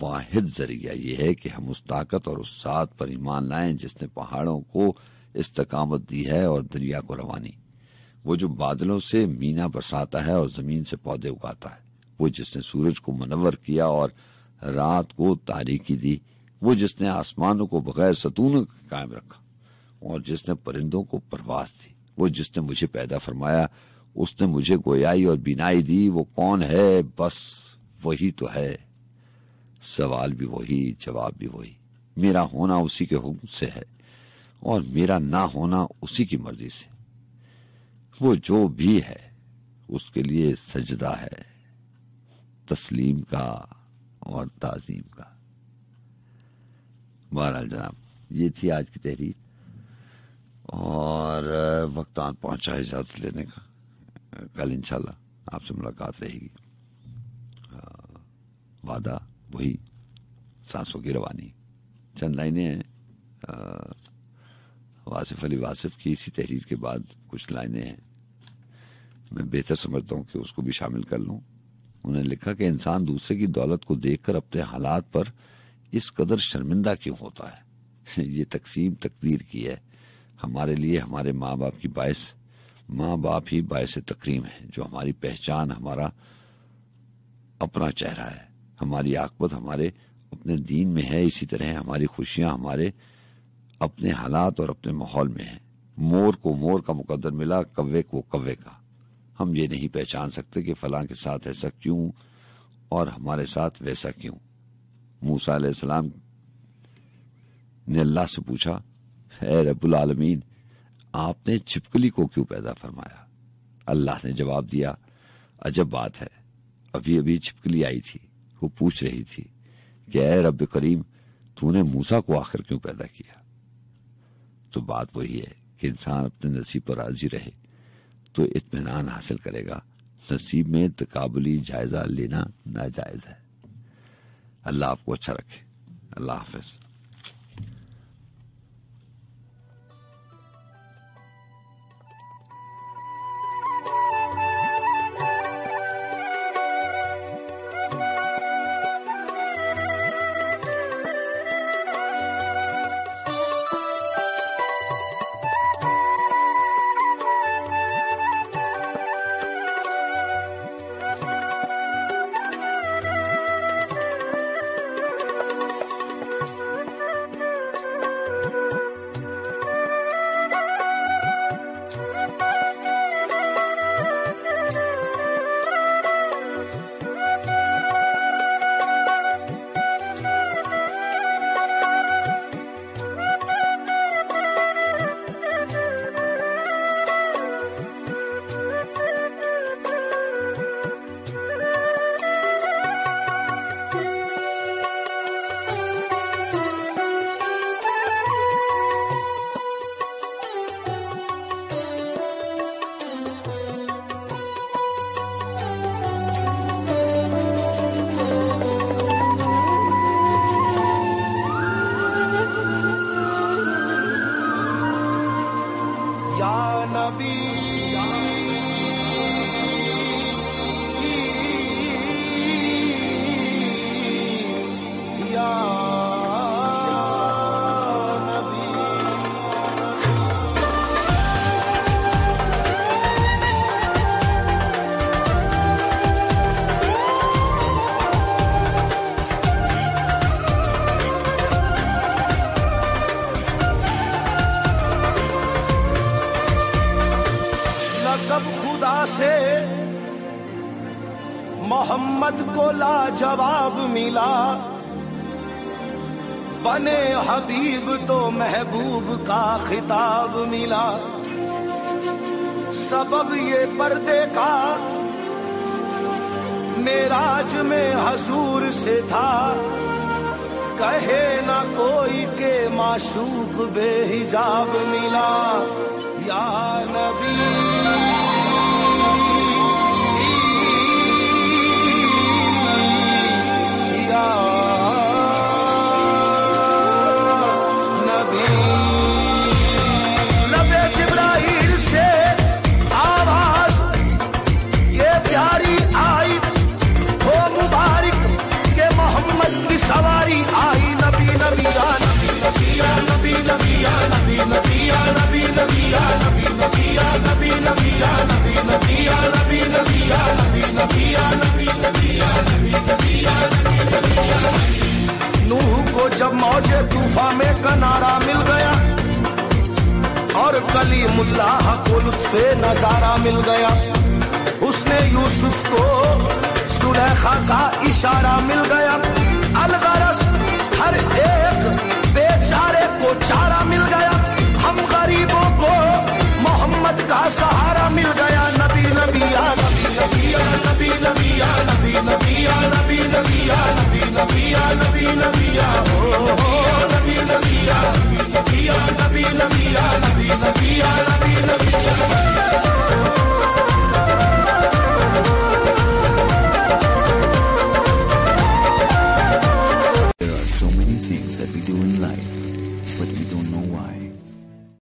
वाहिद जरिया ये है कि हम उस ताकत और उस ज़ात पर ईमान लाएं जिसने पहाड़ों को इस्तकामत दी है और दरिया को रवानी। वो जो बादलों से मीना बरसाता है और जमीन से पौधे उगाता है। वो जिसने सूरज को मुनव्वर किया और रात को तारीकी दी। वो जिसने आसमानों को बगैर सतूनों के कायम रखा और जिसने परिंदों को परवास दी। वो जिसने मुझे पैदा फरमाया, उसने मुझे गोयाई और बीनाई दी। वो कौन है? बस वही तो है। सवाल भी वही, जवाब भी वही। मेरा होना उसी के हुक्म से है और मेरा ना होना उसी की मर्जी से। वो जो भी है उसके लिए सजदा है, तस्लीम का और ताजीम का। बहरहाल जनाब, ये थी आज की तहरीर और वक्त आन पहुंचा इजाजत लेने का। कल इंशाल्लाह आपसे मुलाकात रहेगी। वादा वही, सांसों की रवानी। चंद लाइनें हैं वासिफ अली वासिफ की। इसी तहरीर के बाद कुछ लाइनें हैं, मैं बेहतर समझता हूं कि उसको भी शामिल कर लूं। उन्होंने लिखा कि इंसान दूसरे की दौलत को देखकर अपने हालात पर इस कदर शर्मिंदा क्यों होता है। ये तकसीम तकदीर की है। हमारे लिए हमारे माँ बाप ही बायस तकरीम है, जो हमारी पहचान, हमारा अपना चेहरा है। हमारी आकबत हमारे अपने दीन में है। इसी तरह हमारी खुशियां हमारे अपने हालात और अपने माहौल में है। मोर को मोर का मुकद्दर मिला, कव्वे को कव्वे का। हम ये नहीं पहचान सकते कि फलां के साथ ऐसा क्यों और हमारे साथ वैसा क्यों। मूसा अलैहिस्सलाम ने अल्लाह से पूछा, ऐ रब्बुल आलमीन, आपने छिपकली को क्यों पैदा फरमाया? अल्लाह ने जवाब दिया, अजब बात है, अभी अभी छिपकली आई थी। वो पूछ रही थी कि ऐ रब्ब करीम, तूने मूसा को आखिर क्यों पैदा किया? तो बात वही है कि इंसान अपने नसीब पर राजी रहे तो इत्मीनान हासिल करेगा। नसीब में तकाबुली जायजा लेना नाजायज है। अल्लाह आपको अच्छा रखे। अल्लाह हाफिज। मोहम्मद को लाजवाब मिला, बने हबीब तो महबूब का खिताब मिला। सबब ये पर्दे का मेराज में हजूर से था, कहे ना कोई के माशूक बेहिजाब मिला। या नबी या नबी, लबे जिब्राइल से आवाज ये प्यारी आई, हो मुबारक के मोहम्मद की सवारी आई। नबी नबी या नबी या नबी नबी या नबी नबी या नबी नबी या नबी नबी या नबी नबी या नबी नबी या नबी नबी या नबी नबी या नबी नबी या नबी नबी या नबी नबी। नूह को जब मौजे तूफान में किनारा मिल गया और कलीमुल्लाह को लुत्फे नजारा मिल गया, उसने यूसुफ को सुलेखा का इशारा मिल गया। अलगरस हर एक बेचारे को चारा मिल गया, हम गरीबों को मोहम्मद का सहारा मिल गया। नबी नबी या नबी नबी या नबी नबी या नबी नबी या नबी नबी या नबी नबी या नबी नबी या नबी नबी या नबी नबी या नबी नबी या नबी नबी या